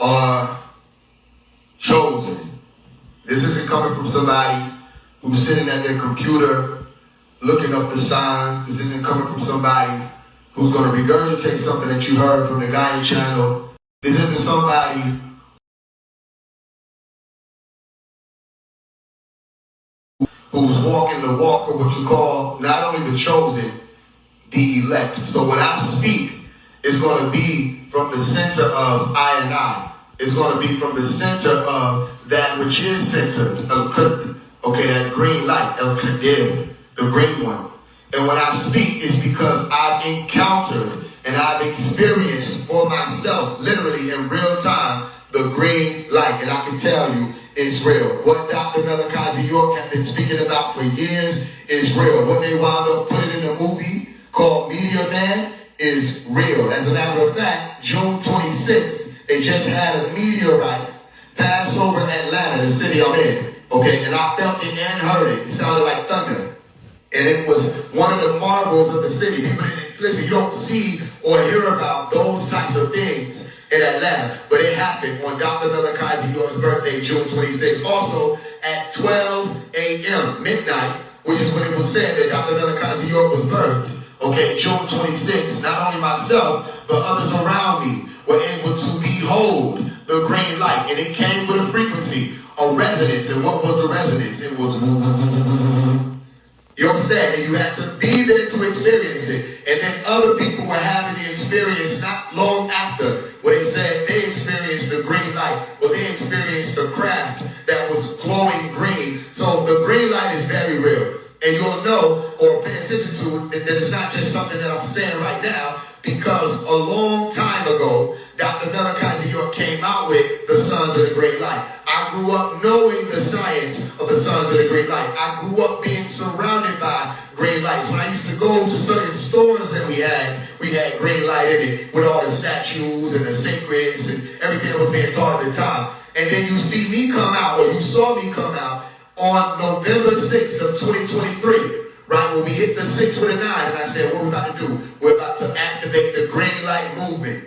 are chosen. This isn't coming from somebody who's sitting at their computer looking up the signs. This isn't coming from somebody who's going to regurgitate something that you heard from the Gaia channel. This isn't somebody who's walking the walk of what you call not only the chosen, the elect. So when I speak, it's going to be from the center of I and I. It's going to be from the center of that which is centered. Okay, that green light, El Qadir, the green one. And when I speak, it's because I've encountered and I've experienced for myself, literally in real time, the green light. And I can tell you, it's real. What Dr. Malachi York has been speaking about for years is real. What they wound up putting in a movie called Meteor Man is real. As a matter of fact, June 26th, they just had a meteorite pass over Atlanta, the city I'm in. Okay, and I felt it and heard it. It sounded like thunder. And it was one of the marvels of the city. People, listen, you don't see or hear about those types of things in Atlanta, but it happened on Dr. Malachi York's birthday, June 26th. Also, at 12 a.m., midnight, which is when it was said that Dr. Malachi York was birthed. Okay, June 26th, not only myself, but others around me were able to behold the green light. And it came with a frequency, a resonance. And what was the resonance? It was... You understand? And you had to be there to experience it. And then other people were having the experience not long after, where they said they experienced the green light, or they experienced the craft that was glowing green. So the green light is very real. And you'll know or pay attention to it that it's not just something that I'm saying right now, because a long time ago, Dr. Malachi York came out with the Sons of the Great Light. I grew up knowing the science of the Sons of the Great Light. I grew up being surrounded by green lights. When I used to go to certain stores that we had green light in it with all the statues and the sacreds and everything that was being taught at the time. And then you see me come out, or you saw me come out on November 6th of 2023. Right, when we hit the 6 with a 9, and I said, what are we about to do? We're about to activate the green light movement.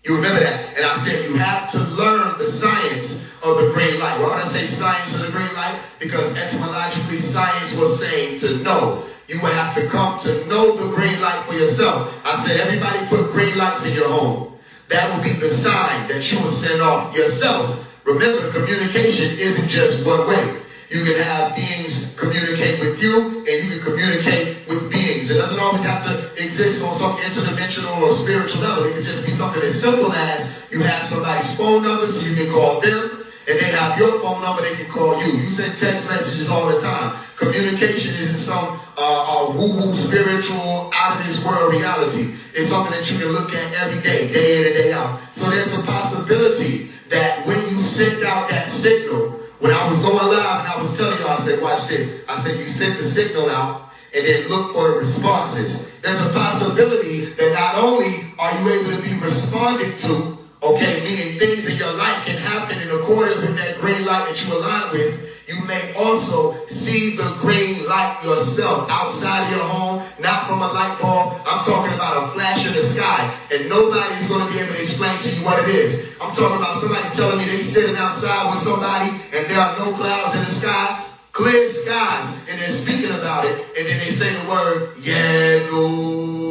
You remember that? And I said, you have to learn the science of the green light. Why would I say science of the green light? Because etymologically, science was saying to know. You would have to come to know the green light for yourself. I said, everybody put green lights in your home. That will be the sign that you will send off yourself. Remember, communication isn't just one way. You can have beings communicate with you, and you can communicate with beings. It doesn't always have to exist on some interdimensional or spiritual level. It can just be something as simple as you have somebody's phone number, so you can call them, and they have your phone number, they can call you. You send text messages all the time. Communication isn't some woo-woo spiritual, out-of-this-world reality. It's something that you can look at every day, day in and day out. So there's a possibility that when you send out that signal, when I was going live and I was telling y'all, I said, watch this. I said, you send the signal out and then look for the responses. There's a possibility that not only are you able to be responded to, okay, meaning things in your life can happen in accordance with that green light that you align with, you may also see the green light yourself outside of your home, not from a light bulb. I'm talking about a flash in the sky, and nobody's going to be able to explain to you what it is. I'm talking about somebody telling me they're sitting outside with somebody, and there are no clouds in the sky, clear skies, and they're speaking about it, and then they say the word, yellow,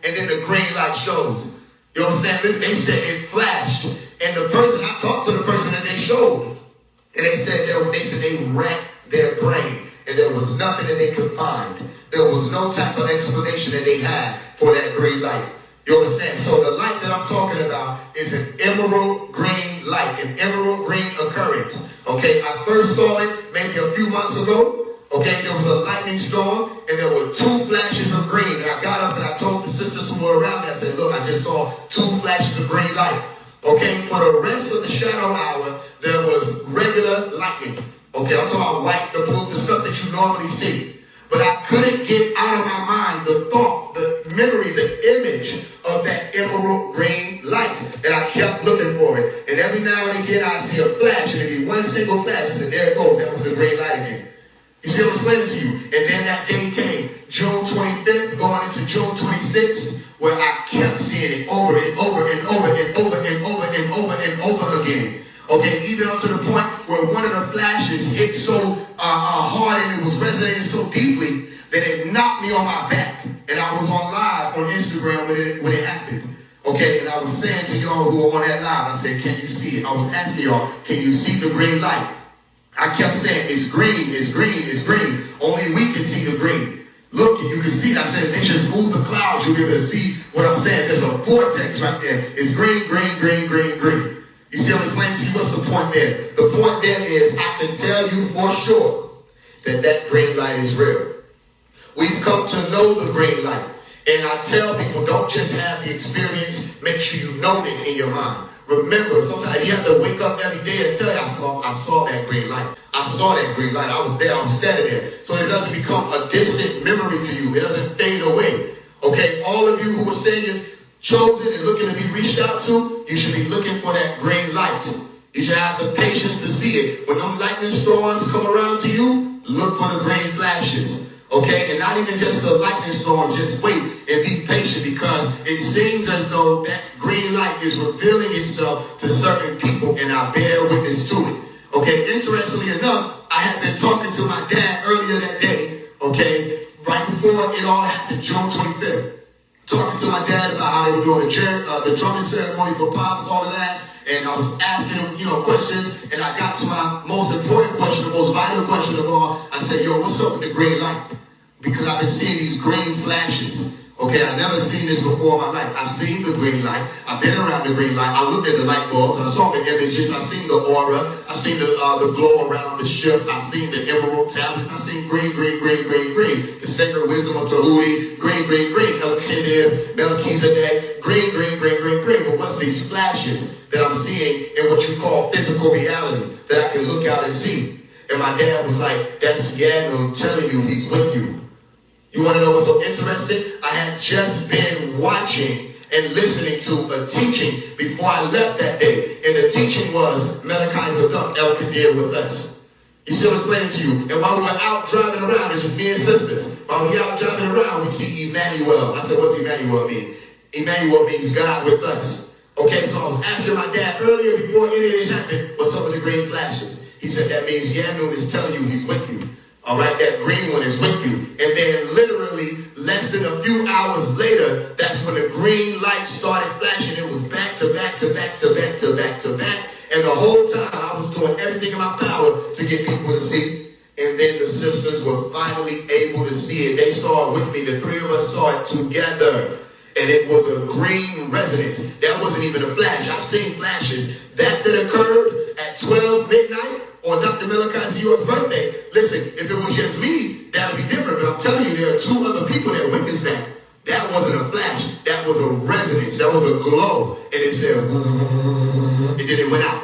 and then the green light shows. You understand? They said it flashed, and the person, I talked to the person that they showed, and they said they racked their brain, and there was nothing that they could find. There was no type of explanation that they had for that green light. You understand? So the light that I'm talking about is an emerald green light, an emerald green occurrence. Okay, I first saw it maybe a few months ago. Okay, there was a lightning storm, and there were 2 flashes of green. And I got up and I told the sisters who were around me, I said, look, I just saw 2 flashes of green light. Okay, for the rest of the shadow hour, there was regular lightning. Okay, I'm talking about white, the blue, the stuff that you normally see. But I couldn't get out of my mind the thought, the memory, the image of that emerald green light. And I kept looking for it. And every now and again, I see a flash, and it'd be one single flash. I said, there it goes, that was the green light again. You see what I'm explaining to you? And then that day came, June 25th, going into June 26th, where I kept seeing it over and over and over and over and over and over and over again. Okay, even up to the point where one of the flashes hit so hard and it was resonating so deeply that it knocked me on my back. And I was on live on Instagram when it happened. Okay, and I was saying to y'all who were on that live, I said, can you see it? I was asking y'all, can you see the green light? I kept saying, it's green, it's green, it's green. Only we can see the green. Look, you can see it. I said, if they just move the clouds, you'll be able to see what I'm saying. There's a vortex right there. It's green, green, green, green, green. You see, I'm explaining to you what's the point there. The point there is, I can tell you for sure that green light is real. We've come to know the green light. And I tell people, don't just have the experience, make sure you know it in your mind. Remember, sometimes you have to wake up every day and tell you, I saw that green light. I saw that green light. I was there. I was standing there. So it doesn't become a distant memory to you. It doesn't fade away. Okay, all of you who are saying you're chosen and looking to be reached out to, you should be looking for that green light. You should have the patience to see it. When those lightning storms come around to you, look for the green flashes. Okay, and not even just the lightning storm, just wait and be patient, because it seems as though that green light is revealing itself to certain people, and I bear witness to it. Okay, interestingly enough, I had been talking to my dad earlier that day, okay, right before it all happened, June 25th. Talking to my dad about how they were doing the drumming ceremony for Pops, all of that. And I was asking him, questions, and I got to my most important question, the most vital question of all. I said, yo, what's up with the green light? Because I've been seeing these green flashes. Okay, I've never seen this before in my life. I've seen the green light. I've been around the green light. I looked at the light bulbs. I saw the images. I've seen the aura. I've seen the glow around the ship. I've seen the emerald tablets. I've seen green, green, green, green, green. The sacred wisdom of Tahuti, green, green, green. Melchizedek, green, green, green, green, green. But what's these flashes that I'm seeing in what you call physical reality that I can look out and see? And my dad was like, that's Yanu telling you he's with you. You want to know what's so interesting? I had just been watching and listening to a teaching before I left that day. And the teaching was Malachi Zadok, El Kadir with us. You see what I'm explaining to you? And while we were out driving around, it's just me and sisters. While we out driving around, we see Emmanuel. I said, what's Emmanuel mean? Emmanuel means God with us. Okay, so I was asking my dad earlier before any of this happened, what's up with the green flashes? He said, that means Yanu is telling you he's with you. All right, that green one is with you. And then literally less than a few hours later, that's when the green light started flashing. It was back to back to back to back to back to back. And the whole time I was doing everything in my power to get people to see. And then the sisters were finally able to see it. They saw it with me. The three of us saw it together. And it was a green resonance. That wasn't even a flash. I've seen flashes. That occurred at 12 midnight on Dr. Malachi's U.S. birthday. Listen, if it was just me, that would be different. But I'm telling you, there are two other people that witnessed that. That wasn't a flash. That was a resonance. That was a glow. And it said, and then it went out.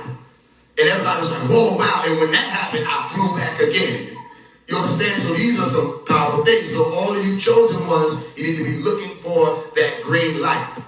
And everybody was like, whoa, wow. And when that happened, I flew back again. You understand? So these are some powerful things. So all of you chosen ones, you need to be looking for that green light.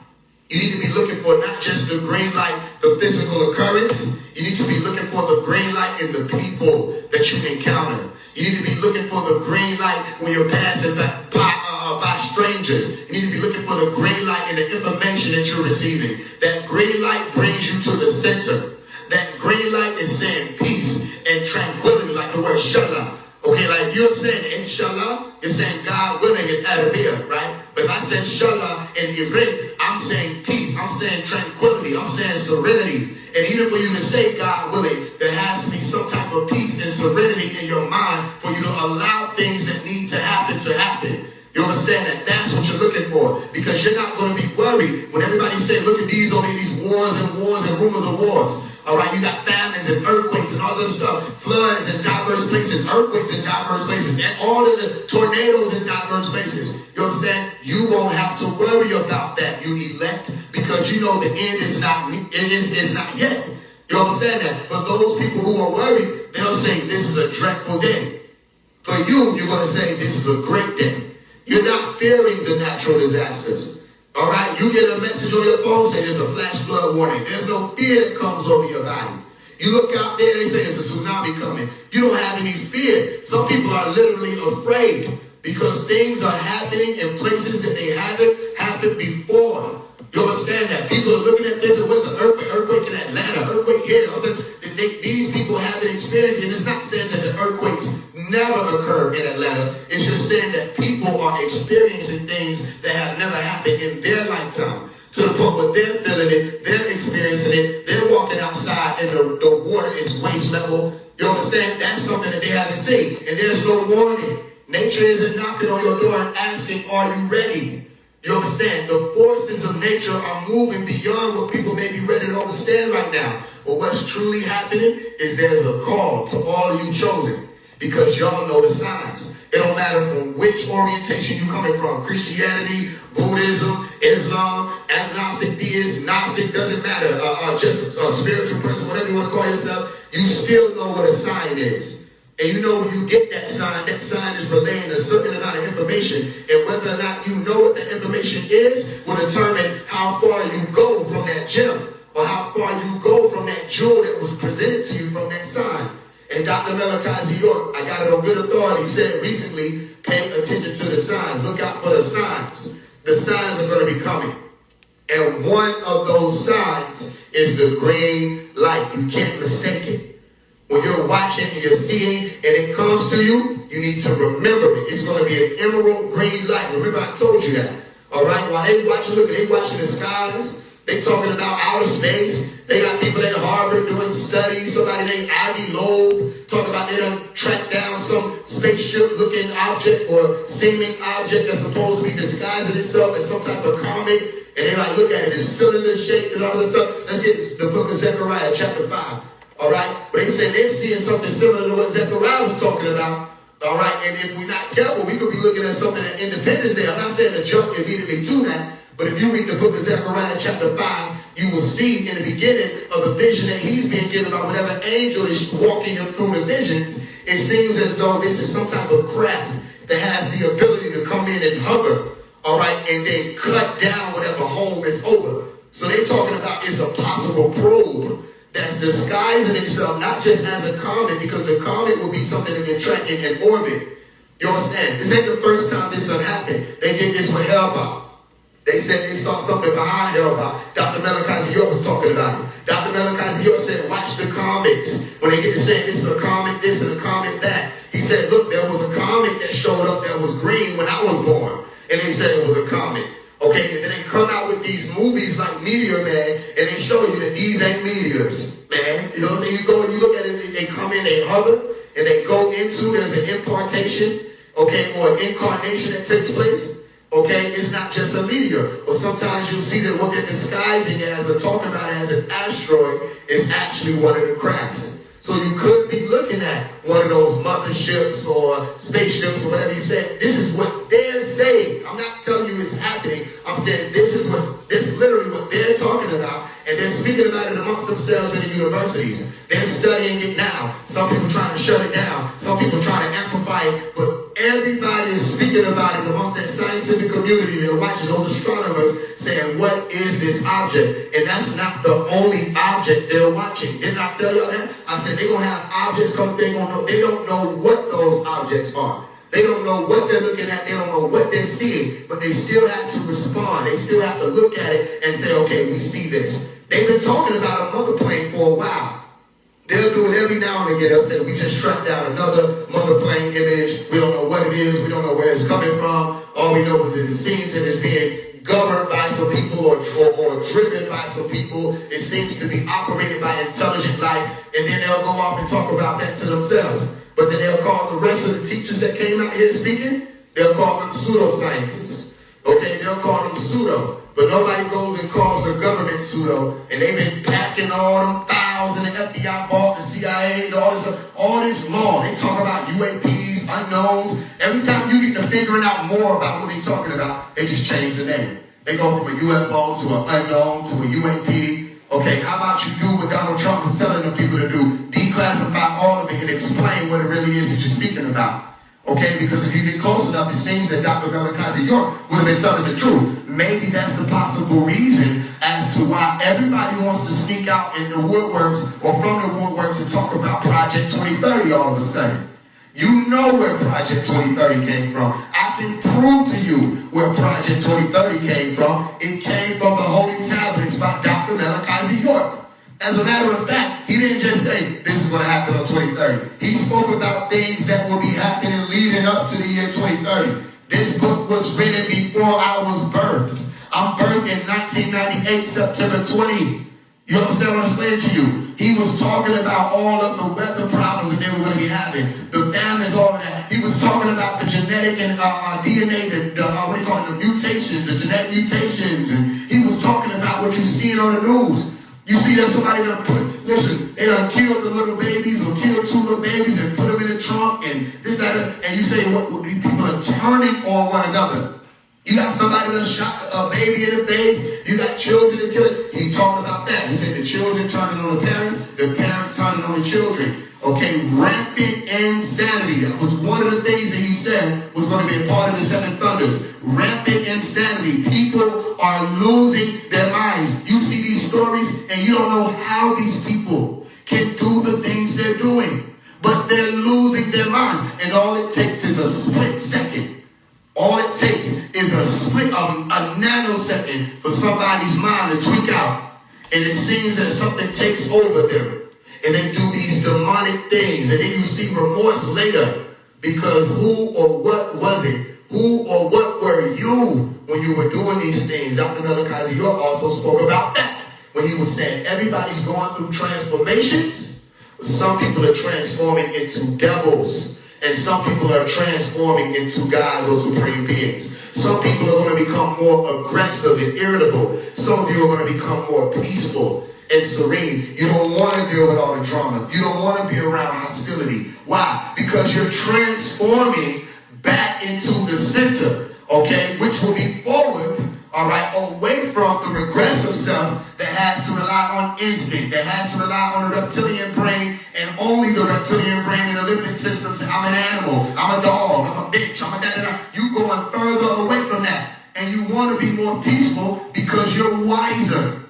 You need to be looking for not just the green light, the physical occurrence. You need to be looking for the green light in the people that you encounter. You need to be looking for the green light when you're passing by strangers. You need to be looking for the green light in the information that you're receiving. That green light brings you to the center. That green light is saying peace and tranquility, like the word shalom. Okay, like you're saying, inshallah, you're saying God willing in Arabic, right? But if I said shalom in Hebrew, I'm saying peace, I'm saying tranquility, I'm saying serenity. And even for you to say God willing, there has to be some type of peace and serenity in your mind for you to allow things that need to happen. You understand that? That's what you're looking for. Because you're not going to be worried when everybody say, look at these, only these wars and rumors of wars. All right, you got famines and earthquakes and all that stuff, floods in diverse places, earthquakes in diverse places, and all of the tornadoes in diverse places. You understand? You won't have to worry about that, you elect, because you know the end is not yet. You understand that? But those people who are worried, they'll say this is a dreadful day. For you, you're going to say this is a great day. You're not fearing the natural disasters. All right, you get a message on your phone saying there's a flash flood warning. There's no fear that comes over your body. You look out there, they say it's a tsunami coming. You don't have any fear. Some people are literally afraid because things are happening in places that they haven't happened happened before. You understand that? People are looking at this, and what's an earthquake in Atlanta, earthquake here. These people haven't experienced it. And it's not saying that the earthquakes never occur in Atlanta. It's just saying that people are experiencing things that have never happened in their lifetime. To the point where they're feeling it, they're experiencing it, they're walking outside and the water is waist level. You understand? That's something that they haven't seen. And there's no warning. Nature isn't knocking on your door and asking, are you ready? You understand? The forces of nature are moving beyond what people may be ready to understand right now. But what's truly happening is there's a call to all you chosen, because y'all know the signs. It don't matter from which orientation you're coming from. Christianity, Buddhism, Islam, agnostic, deist, Gnostic, doesn't matter. Just a spiritual person, whatever you want to call yourself, you still know what a sign is. And you know when you get that sign is relaying a certain amount of information. And whether or not you know what that information is will determine how far you go from that gem, or how far you go from that jewel that was presented to you from that sign. And Dr. Malachi York, I got it on good authority, said recently, pay attention to the signs. Look out for the signs. The signs are going to be coming. And one of those signs is the green light. You can't mistake it. When you're watching and you're seeing and it comes to you, you need to remember it. It's going to be an emerald green light. Remember I told you that. All right? While they watching, look, they watching the skies. They talking about outer space. They got people at Harvard doing studies. Somebody named Ivy Loeb talking about they done tracked down some spaceship-looking object or seeming object that's supposed to be disguising itself as some type of comet. And they like, look at it. It's cylinder shaped and all this stuff. Let's get the book of Zechariah, chapter 5. All right? But they said they're seeing something similar to what Zechariah was talking about. All right? And if we're not careful, we could be looking at something at Independence Day. I'm not saying to jump immediately to that. But if you read the book of Zechariah chapter 5, you will see in the beginning of the vision that he's being given by whatever angel is walking him through the visions, it seems as though this is some type of craft that has the ability to come in and hover, all right, and then cut down whatever home is over. So they're talking about it's a possible probe that's disguising itself not just as a comet, because the comet will be something that they're tracking in orbit. You understand? This ain't the first time this has happened. They did this with Hellbound. They said they saw something behind Hellbound. Dr. Malachi York was talking about it. Dr. Malachi York said, watch the comets. When they get to saying this is a comet, this and a comet, that. He said, look, there was a comet that showed up that was green when I was born. And they said it was a comet. Okay, and then they come out with these movies like Meteor Man, and they show you that these ain't meteors, man. You know, you look at it, they come in, they hover, and they go into, there's an impartation, okay, or an incarnation that takes place. Okay, it's not just a meteor. Or sometimes you'll see that what they're disguising it as or talking about it as an asteroid is actually one of the crafts. So you could be looking at one of those motherships or spaceships or whatever you said. This is what they're saying. I'm not telling you it's happening. I'm saying this is literally what they're talking about. And they're speaking about it amongst themselves in the universities. They're studying it now. Some people trying to shut it down. Some people trying to amplify it. But everybody is speaking about it amongst that scientific community. They're watching those astronomers saying, what is this object? And that's not the only object they're watching. Didn't I tell y'all that? I said they're going to have objects come. They don't know what those objects are. They don't know what they're looking at. They don't know what they're seeing. But they still have to respond. They still have to look at it and say, okay, we see this. They've been talking about a mother plane for a while. They'll do it every now and again. They'll say, we just tracked down another mother plane image. We don't know what it is. We don't know where it's coming from. All we know is that it seems that it's being governed by some people or driven by some people. It seems to be operated by intelligent life. And then they'll go off and talk about that to themselves. But then they'll call the rest of the teachers that came out here speaking, they'll call them pseudoscientists. Okay, they'll call them pseudo. But nobody goes and calls the government pseudo. And they've been packing all them files in the FBI vault, the CIA, all this law. They talk about UAPs, unknowns. Every time you get to figuring out more about what they're talking about, they just change the name. They go from a UFO to an unknown to a UAP. Okay, how about you do what Donald Trump was telling the people to do? Declassify all of it and explain what it really is that you're speaking about. Okay, because if you get close enough, it seems that Dr. Malachi York would have been telling the truth. Maybe that's the possible reason as to why everybody wants to sneak out in the woodworks or from the woodworks and talk about Project 2030 all of a sudden. You know where Project 2030 came from. I can prove to you where Project 2030 came from. It came from the Holy Tablets by Dr. Malachi Z. York. As a matter of fact, he didn't just say, this is going to happen on 2030. He spoke about things that will be happening leading up to the year 2030. This book was written before I was birthed. I'm birthed in 1998, September 20. You understand what I'm saying to you? He was talking about all of the weather problems that they were going to be having. The famines, all of that. He was talking about the genetic and DNA, what do you call it, the mutations, the genetic mutations. And he was talking about what you see on the news. You see that somebody done they done killed the little babies or killed 2 little babies and put them in the trunk and this, that, and you say, what these people are turning on one another. You got somebody that shot a baby in the face. You got children that kill it. He talked about that. He said the children turning on the parents turning on the children. Okay, rampant insanity. That was one of the things that he said was going to be a part of the 7 thunders. Rampant insanity. People are losing their minds. You see these stories and you don't know how these people can do the things they're doing. But they're losing their minds. And all it takes is a split second. All it takes is a nanosecond for somebody's mind to tweak out. And it seems that something takes over them. And they do these demonic things. And then you see remorse later. Because who or what was it? Who or what were you when you were doing these things? Dr. Malachi Z. York also spoke about that. When he was saying everybody's going through transformations. Some people are transforming into devils. And some people are transforming into gods or supreme beings. Some people are going to become more aggressive and irritable. Some of you are going to become more peaceful and serene. You don't want to deal with all the drama. You don't want to be around hostility. Why? Because you're transforming back into the center, okay, which will be forward, all right, away from the regressive self that has to rely on instinct, that has to rely on the reptilian brain, and only the reptilian brain in the limbic system say, I'm an animal, I'm a dog, I'm a bitch, I'm a da-da-da. You going further away from that. And you want to be more peaceful because you're wiser.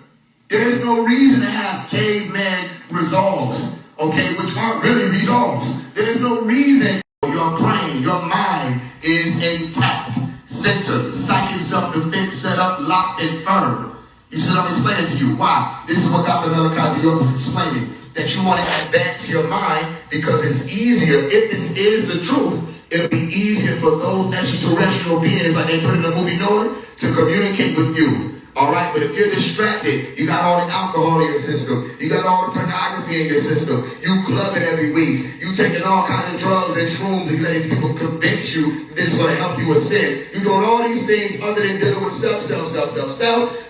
There's no reason to have caveman resolves, okay, which aren't really resolves. There's no reason. Your brain, your mind is intact, centered, psychic self-defense set up, locked and firm. You see what I'm explaining to you? Why? This is what Dr. Malachi Z. York was explaining. That you want to advance your mind because it's easier. If this is the truth, it'll be easier for those extraterrestrial beings, like they put in the movie Noah, to communicate with you. All right, but if you're distracted, you got all the alcohol in your system, you got all the pornography in your system, you clubbing every week, you taking all kinds of drugs and shrooms and letting people convince you that it's going to help you with sin. You're doing all these things other than dealing with self.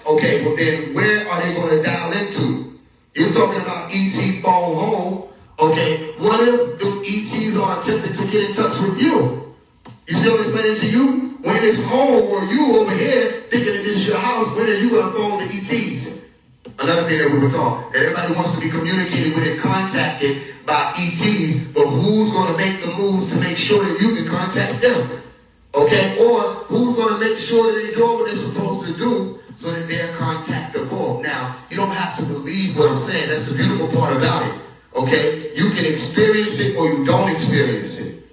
Okay, well then where are they going to dial into? You're talking about E.T. phone home. Okay, what if the E.T.s are attempting to get in touch with you? You see what I'm explaining to you? When it's home or you over here thinking that this is your house, when are you going to phone the E.T.s? Another thing that we were taught, that everybody wants to be communicated with and contacted by E.T.s, but who's going to make the moves to make sure that you can contact them? Okay, or who's going to make sure that they do what they're supposed to do so that they're contactable? Now, you don't have to believe what I'm saying. That's the beautiful part about it. Okay, you can experience it or you don't experience it.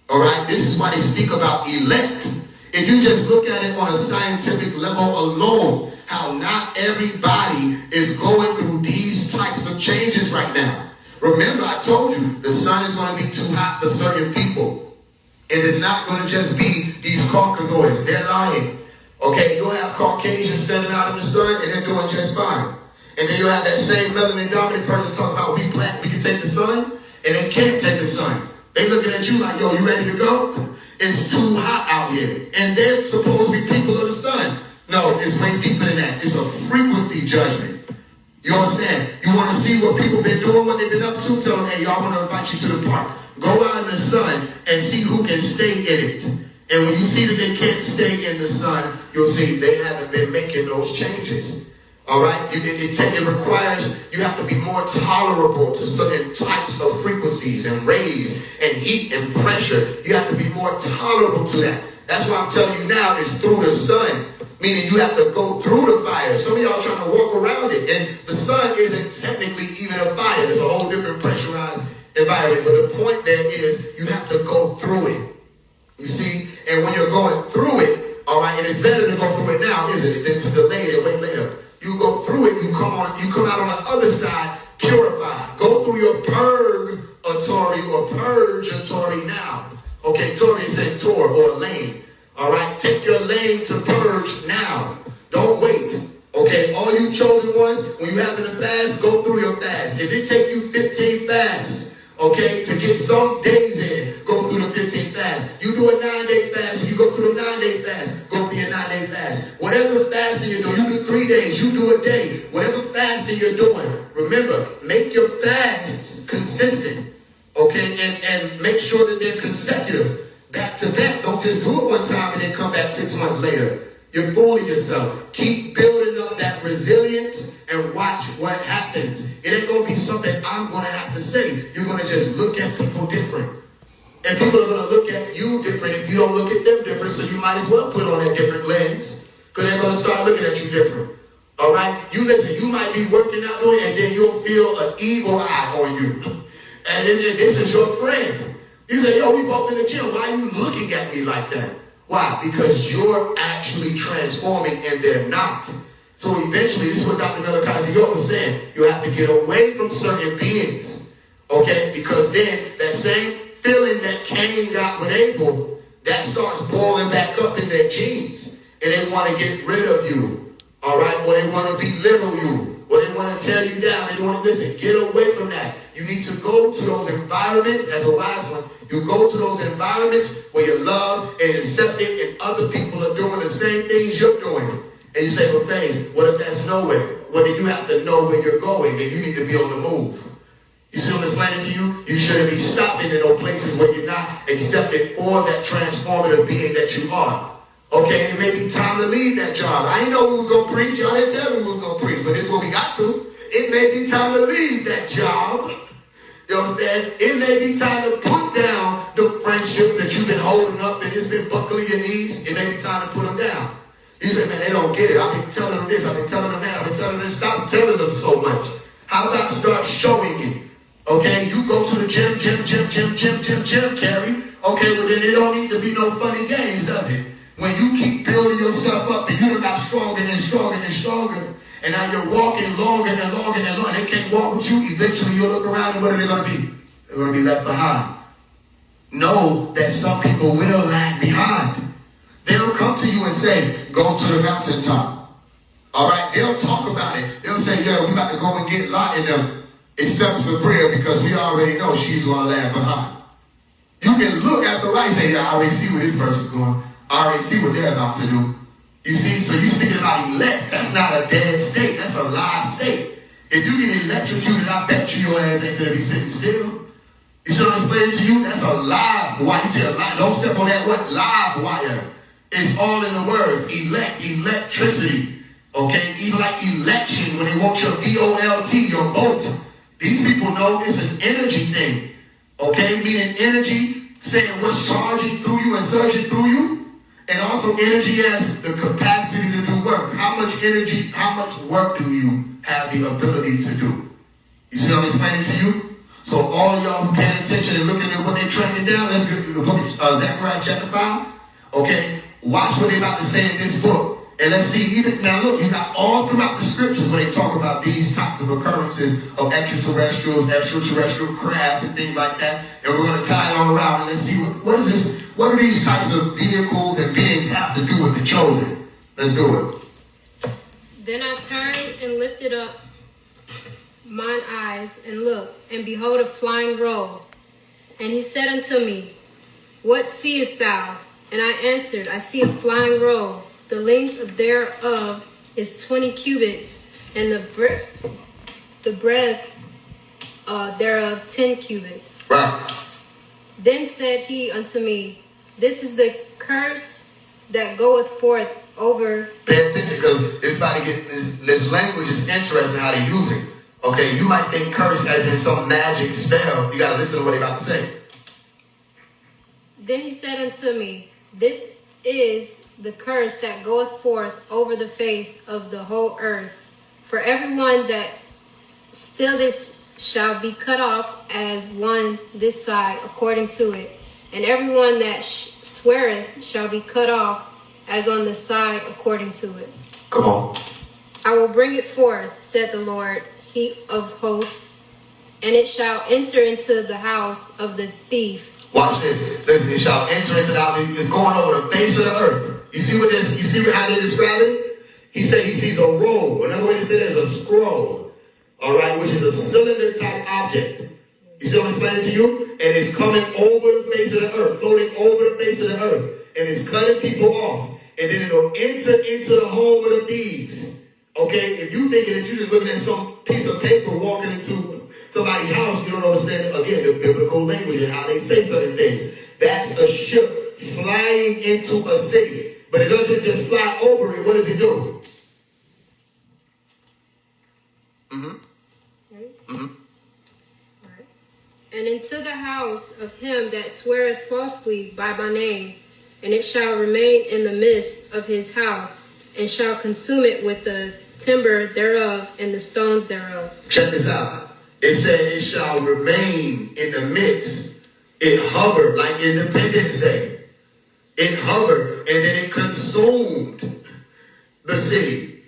All right, this is why they speak about elect. If you just look at it on a scientific level alone, how not everybody is going through these types of changes right now. Remember, I told you the sun is going to be too hot for certain people. It is not going to just be these Caucasoids. They're lying. Okay, you'll have Caucasians standing out in the sun and they're doing just fine. And then you'll have that same melanin dominant person talking about we black, we can take the sun, and they can't take the sun. They looking at you like, yo, you ready to go? It's too hot out here. And they're supposed to be people of the sun. No, it's way deeper than that. It's a frequency judgment. You understand? You want to see what people been doing, what they've been up to? Tell them, hey, y'all want to invite you to the park. Go out in the sun and see who can stay in it. And when you see that they can't stay in the sun, you'll see they haven't been making those changes. All right? It requires, you have to be more tolerable to certain types of frequencies and rays and heat and pressure. You have to be more tolerable to that. That's why I'm telling you now, it's through the sun. Meaning you have to go through the fire. Some of y'all are trying to walk around it. And the sun isn't technically even a fire. It's a whole different pressurized environment. But the point there is you have to go through it. You see? And when you're going through it, all right, and it's better to go through it now, isn't it, than to delay it and wait later. You go through it, you come out on the other side purified. Go through your purgatory or purgatory now. Okay, Tory is saying Tor or lane. All right, take your lane to purge now. Don't wait. Okay, all you chosen ones, when you have to fast, go through your fast. If it take you 15 fasts, okay, to get some days in, go through the 15 fast. You do a 9-day fast, you go through a 9-day fast, go through your 9-day fast. Whatever fasting you're doing, you do 3 days, you do a day. Whatever fasting you're doing, remember, make your fasts consistent, okay, and make sure that they're consecutive, back to back. Don't just do it one time and then come back 6 months later. You're fooling yourself. Keep building up that resilience and watch what happens. It ain't going to be something I'm going to have to say. You're going to just look at people different. And people are going to look at you different if you don't look at them different, so you might as well put on a different lens, because they're going to start looking at you different. All right? You listen, you might be working out doing it, and then you'll feel an evil eye on you. And then this is your friend. You say, yo, we both in the gym. Why are you looking at me like that? Why? Because you're actually transforming and they're not. So eventually, this is what Dr. Malachi was saying. You have to get away from certain beings. Okay? Because then that same feeling that Cain got with Abel, that starts boiling back up in their genes. And they want to get rid of you. All right? Or they want to belittle you. Or they want to tear you down. They want to listen. Get away from that. You need to go to those environments as a wise one. You go to those environments where you're loved and accepted and other people are doing the same things you're doing. And you say, well, Faith, what if that's nowhere? Well, then you have to know where you're going and you need to be on the move. You see what I'm explaining to you? You shouldn't be stopping in those places where you're not accepted for that transformative being that you are. Okay, it may be time to leave that job. I ain't know who was going to preach. Y'all didn't tell me who was going to preach, but this is what we got to. It may be time to leave that job. You understand? It may be time to put down the friendships that you've been holding up and it's been buckling your knees. It may be time to put them down. You say, man, they don't get it. I've been telling them this. I've been telling them that. I've been telling them, stop telling them so much. How about start showing it? Okay, you go to the gym, Carrie. Okay, well then it don't need to be no funny games, does it? When you keep building yourself up and you got stronger and stronger and stronger, and now you're walking longer and longer and longer. They can't walk with you. Eventually you'll look around and what are they going to be? They're going to be left behind. Know that some people will lag behind. They'll come to you and say, go to the mountaintop. All right? They'll talk about it. They'll say, yeah, we about to go and get Lot in them, except Sabria, because we already know she's going to lag behind. You can look at the right and say, yeah, I already see where this person's going. I already see what they're about to do. You see, so you're speaking about elect. That's not a dead state. That's a live state. If you get electrocuted, I bet you your ass ain't going to be sitting still. You see what I'm explaining to you? That's a live wire. You say a live. Don't step on that what? Live wire. It's all in the words. Elect, electricity. Okay? Even like election, when they want your VOLT, your vote. These people know it's an energy thing. Okay? Meaning energy, saying what's charging through you and surging through you. And also energy has the capacity to do work. How much energy, how much work do you have the ability to do? You see what I'm explaining to you? So all of y'all who paying attention and looking at what they're tracking down, let's go to the book of Zechariah chapter 5. Okay? Watch what they're about to say in this book. And let's see, even now look, you got all throughout the scriptures when they talk about these types of occurrences of extraterrestrials, extraterrestrial crafts and things like that. And we're going to tie it all around and let's see what is this? What do these types of vehicles and beings have to do with the chosen? Let's do it. Then I turned and lifted up mine eyes and looked, and behold a flying roll. And he said unto me, what seest thou? And I answered, I see a flying roll. The length thereof is 20 cubits, and the breadth thereof 10 cubits. Right. Then said he unto me, this is the curse that goeth forth over. Pay attention, because it's about to get this language is interesting how they use it. Okay, you might think curse as in some magic spell. You got to listen to what they're about to say. Then he said unto me, this is the curse that goeth forth over the face of the whole earth. For everyone that stealeth shall be cut off as one this side according to it, and everyone that sweareth shall be cut off as on the side according to it. Come on. I will bring it forth, said the Lord, He of hosts, and it shall enter into the house of the thief. Watch this. It shall enter into the house. It's going over the face of the earth. You see what this? You see how they describe it? He said he sees a roll. Another way to say it is a scroll. All right, which is a cylinder type object. You see what I'm explaining to you? And it's coming over the face of the earth, floating over the face of the earth, and it's cutting people off. And then it'll enter into the home of the thieves. Okay, if you thinking that you're just looking at some piece of paper walking into somebody's house, you don't understand, again, the biblical language and how they say certain things. That's a ship flying into a city. But it doesn't just fly over it. What does it do? And into the house of him that sweareth falsely by my name, and it shall remain in the midst of his house, and shall consume it with the timber thereof and the stones thereof. Check this out. It said it shall remain in the midst. It hovered like Independence Day. It hovered and then it consumed the city.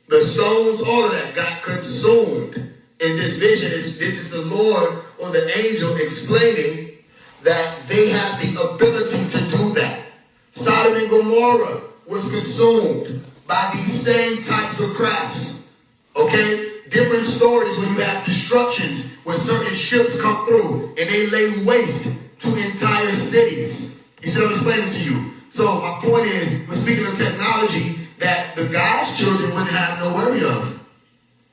The stones, all of that got consumed. In this vision, this is the Lord or the angel explaining that they have the ability to do that. Sodom and Gomorrah was consumed by these same types of crafts. Okay? Different stories when you have destructions, when certain ships come through and they lay waste to entire cities. You see what I'm explaining to you? So my point is, we're speaking of technology that the God's children wouldn't have no worry of.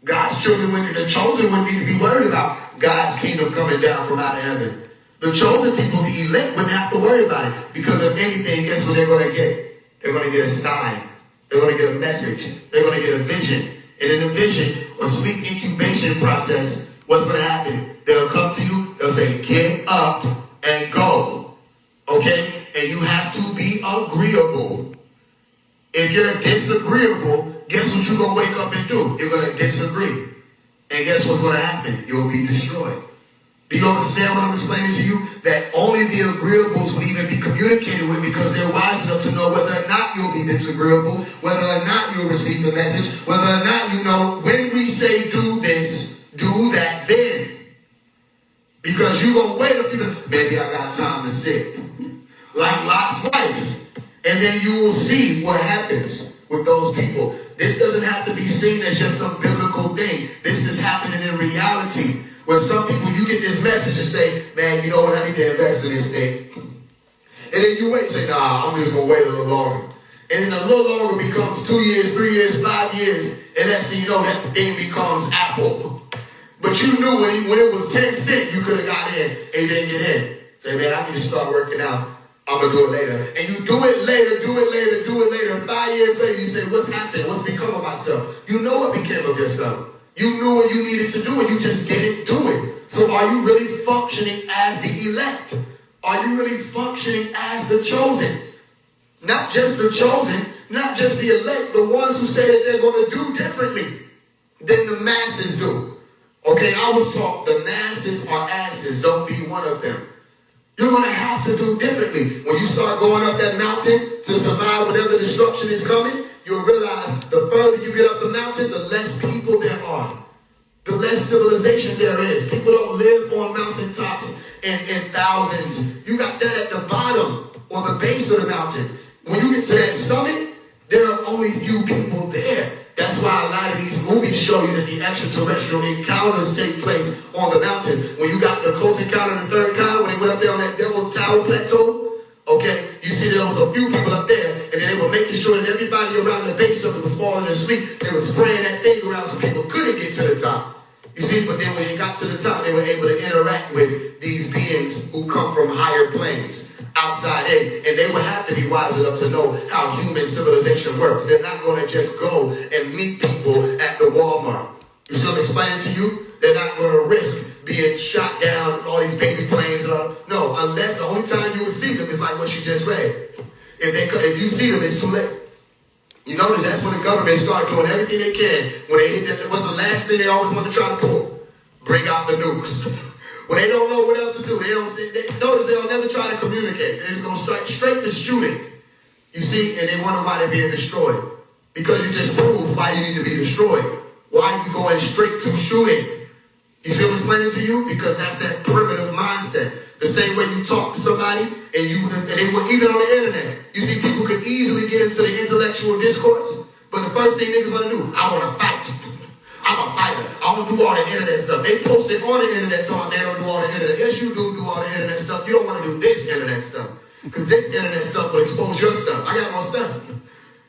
God's children, the chosen, wouldn't need to be worried about God's kingdom coming down from out of heaven. The chosen people, the elect, wouldn't have to worry about it. Because of anything, guess what they're going to get? They're going to get a sign. They're going to get a message. They're going to get a vision. And in the vision or sleep incubation process, what's going to happen? They'll come to you. They'll say, get up and go. Okay? And you have to be agreeable. If you're disagreeable, guess what you're going to wake up and do? You're going to disagree. And guess what's going to happen? You'll be destroyed. Do you understand what I'm explaining to you? That only the agreeables will even be communicated with because they're wise enough to know whether or not you'll be disagreeable, whether or not you'll receive the message, whether or not you know when we say do this, do that then. Because you're going to wait a few minutes. Maybe I got time to sit. Like Lot's wife. And then you will see what happens with those people. This doesn't have to be seen as just some biblical thing. This is happening in reality. Where some people, you get this message and say, man, you know what, I need to invest in this thing. And then you wait and say, nah, I'm just going to wait a little longer. And then a little longer becomes 2 years, 3 years, 5 years. And that's when you know that thing becomes Apple. But you knew when it was 10 cents, you could have got in and didn't get in. Say, man, I need to start working out. I'm going to do it later. And you do it later, do it later, do it later. 5 years later, you say, what's happened? What's become of myself? You know what became of yourself. You knew what you needed to do and you just didn't do it. So are you really functioning as the elect? Are you really functioning as the chosen? Not just the chosen, not just the elect, the ones who say that they're going to do differently than the masses do. Okay, I was taught the masses are asses. Don't be one of them. You're going to have to do differently. When you start going up that mountain to survive whatever destruction is coming, you'll realize the further you get up the mountain, the less people there are. The less civilization there is. People don't live on mountaintops in thousands. You got that at the bottom or the base of the mountain. When you get to that summit, there are only few people there. That's why a lot of these movies show you that the extraterrestrial encounters take place on the mountain. When you got the Close Encounter of the Third Kind, when they went up there on that Devil's Tower Plateau, okay, you see there was a few people up there, and they were making sure that everybody around the base of it was falling asleep. They were spraying that thing around so people couldn't get to the top. You see, but then when they got to the top, they were able to interact with these beings who come from higher planes. Outside in, and they would have to be wise enough to know how human civilization works. They're not going to just go and meet people at the Walmart. You see what I'm explaining to you? They're not going to risk being shot down, all these baby planes. No, unless the only time you would see them is like what you just read. If you see them, it's too late. You notice that's when the government started doing everything they can. When they hit that, what's the last thing they always want to try to pull? bring out the nukes. When they don't know what else to do, they notice they'll never try to communicate. They go straight to shooting. You see, and they wonder why they're being destroyed. Because you just proved why you need to be destroyed. Why are you going straight to shooting? You see what I'm explaining to you? Because that's that primitive mindset. The same way you talk to somebody and they were even on the internet. You see, people could easily get into the intellectual discourse, but the first thing niggas want to do, I want to fight. I'm a fighter. I don't do all the internet stuff. They post it on the internet talking they don't do all the internet. Yes, you do all the internet stuff. You don't want to do this internet stuff. Because this internet stuff will expose your stuff. I got more stuff.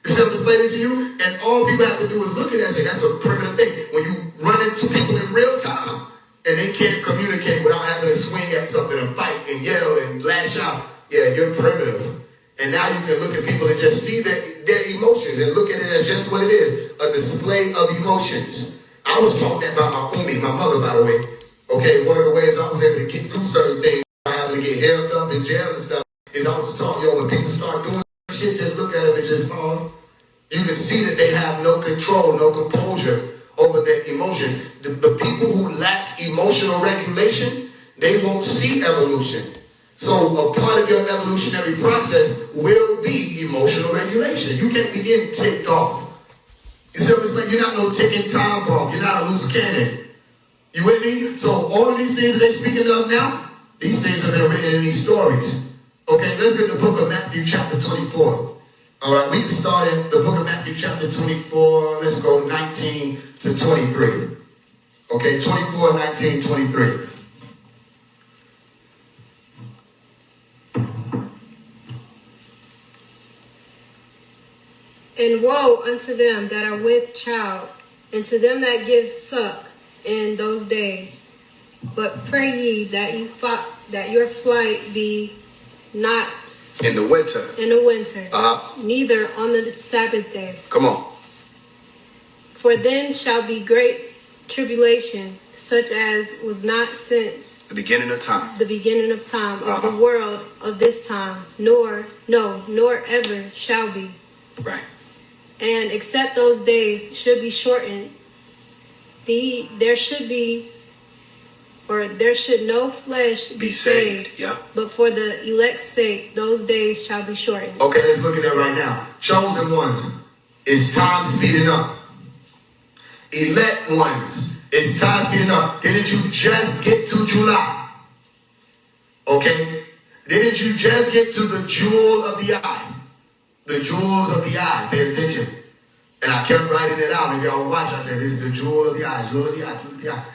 It's something playing to you, and all people have to do is look at that and say, that's a primitive thing. When you run into people in real time, and they can't communicate without having to swing at something and fight and yell and lash out, yeah, you're primitive. And now you can look at people and just see their emotions and look at it as just what it is, a display of emotions. I was taught that by my umi, my mother, by the way. Okay, one of the ways I was able to get through certain things, I having to get held up in jail and stuff, is I was taught, when people start doing shit, just look at them and just fall. You can see that they have no control, no composure over their emotions. The people who lack emotional regulation, they won't see evolution. So a part of your evolutionary process will be emotional regulation. You can't be getting ticked off. You see what I'm saying? You're not no ticking time bomb. You're not a loose cannon. You with me? So all of these things they're speaking of now, these things have been written in these stories. Okay, let's get the book of Matthew chapter 24. All right, we can start at the book of Matthew chapter 24. Let's go 19 to 23. Okay, 24, 19, 23. And woe unto them that are with child, and to them that give suck in those days. But pray ye that your flight be not in the winter. Neither on the Sabbath day. Come on. For then shall be great tribulation, such as was not since the beginning of time. Of the world of this time, nor ever shall be. Right. And except those days should be shortened, there should no flesh be saved. Yeah. But for the elect's sake, those days shall be shortened. Okay, let's look at that right now. Chosen ones, it's time speeding up. Elect ones, it's time speeding up. Didn't you just get to July? Okay? Didn't you just get to the jewel of the eye? The jewels of the eye. Pay attention. And I kept writing it out. And y'all watch. I said, this is the jewel of the eye. Jewel of the eye. Jewel of the eye.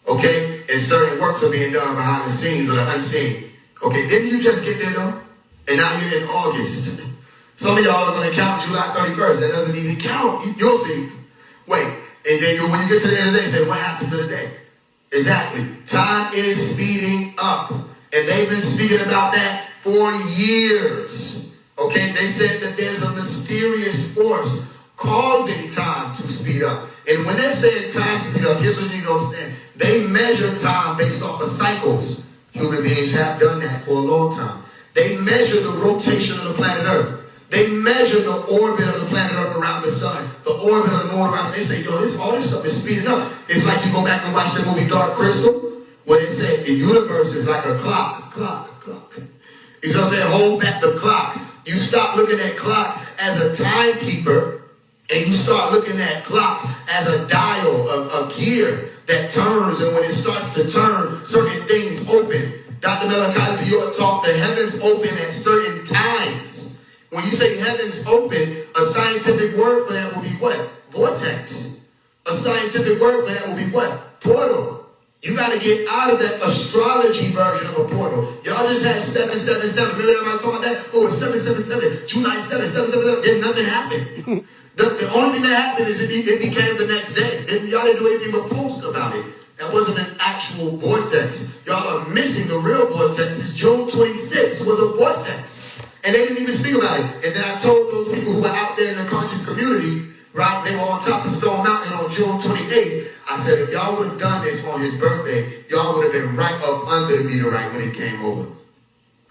Okay? And certain works are being done behind the scenes or the unseen. Okay? Didn't you just get there though? And now you're in August. Some of y'all are going to count July 31st. That doesn't even count. You'll see. Wait. And then when you get to the end of the day, say, what happened to the day? Exactly. Time is speeding up. And they've been speaking about that for years. Okay, they said that there's a mysterious force causing time to speed up. And when they're saying time speed up, here's what you need to understand. They measure time based off of cycles. Human beings have done that for a long time. They measure the rotation of the planet Earth. They measure the orbit of the planet Earth around the sun, the orbit of the moon around it. They say, all this stuff is speeding up. It's like you go back and watch the movie Dark Crystal, where it said the universe is like a clock. You know what I'm saying? Hold back the clock. You stop looking at clock as a timekeeper, and you start looking at clock as a dial, a gear that turns, and when it starts to turn, certain things open. Dr. Malachi York taught the heavens open at certain times. When you say heavens open, a scientific word for that will be what? Vortex. A scientific word for that will be what? Portal. You got to get out of that astrology version of a portal. Y'all just had 777. Remember everybody talking about that? Oh, it's 777. July 7, 777. Then nothing happened. The only thing that happened is it became the next day. Y'all didn't do anything but post about it. That wasn't an actual vortex. Y'all are missing the real vortex. It's June 26th was a vortex. And they didn't even speak about it. And then I told those people who were out there in the conscious community, right? They were on top of Stone Mountain on June 28th. I said, if y'all would have done this on his birthday, y'all would have been right up under the meteorite when it came over.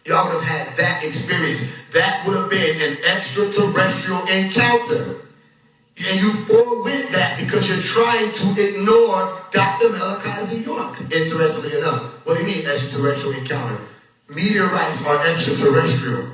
Y'all would have had that experience. That would have been an extraterrestrial encounter. And you forwent that because you're trying to ignore Dr. Malachi Z. York. Interestingly enough. What do you mean extraterrestrial encounter? Meteorites are extraterrestrial.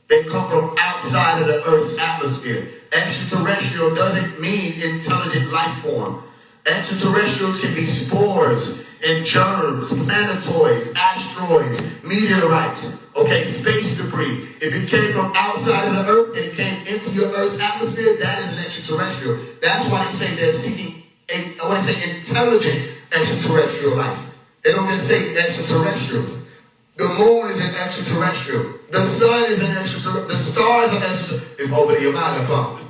They come from outside of the Earth's atmosphere. Extraterrestrial doesn't mean intelligent life form. Extraterrestrials can be spores and germs, planetoids, asteroids, meteorites, okay, space debris. If it came from outside of the Earth and it came into your Earth's atmosphere, that is an extraterrestrial. That's why they say they're seeking, intelligent extraterrestrial life. They don't just say extraterrestrials. The moon is an extraterrestrial. The sun is an extraterrestrial. The stars are extraterrestrial. It's over to your mind, pump.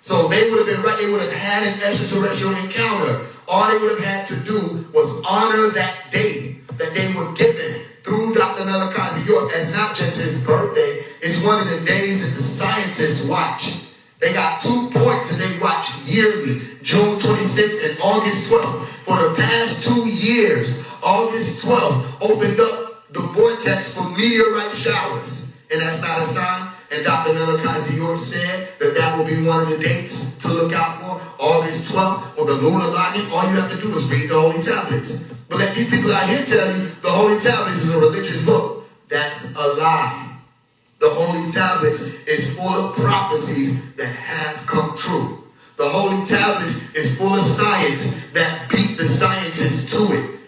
So they would have been right. They would have had an extraterrestrial encounter. All they would have had to do was honor that day that they were given through Dr. Malachi Z. York as not just his birthday. It's one of the days that the scientists watch. They got 2 points and they watch yearly, June 26th and August 12th. For the past 2 years, August 12th opened up the vortex for meteorite showers. And that's not a sign. And Dr. Malachi Z. York said that that will be one of the dates to look out for. August 12th, or the lunar login. All you have to do is read the Holy Tablets. But let these people out here tell you the Holy Tablets is a religious book. That's a lie. The Holy Tablets is full of prophecies that have come true. The Holy Tablets is full of science that beat the scientists to it.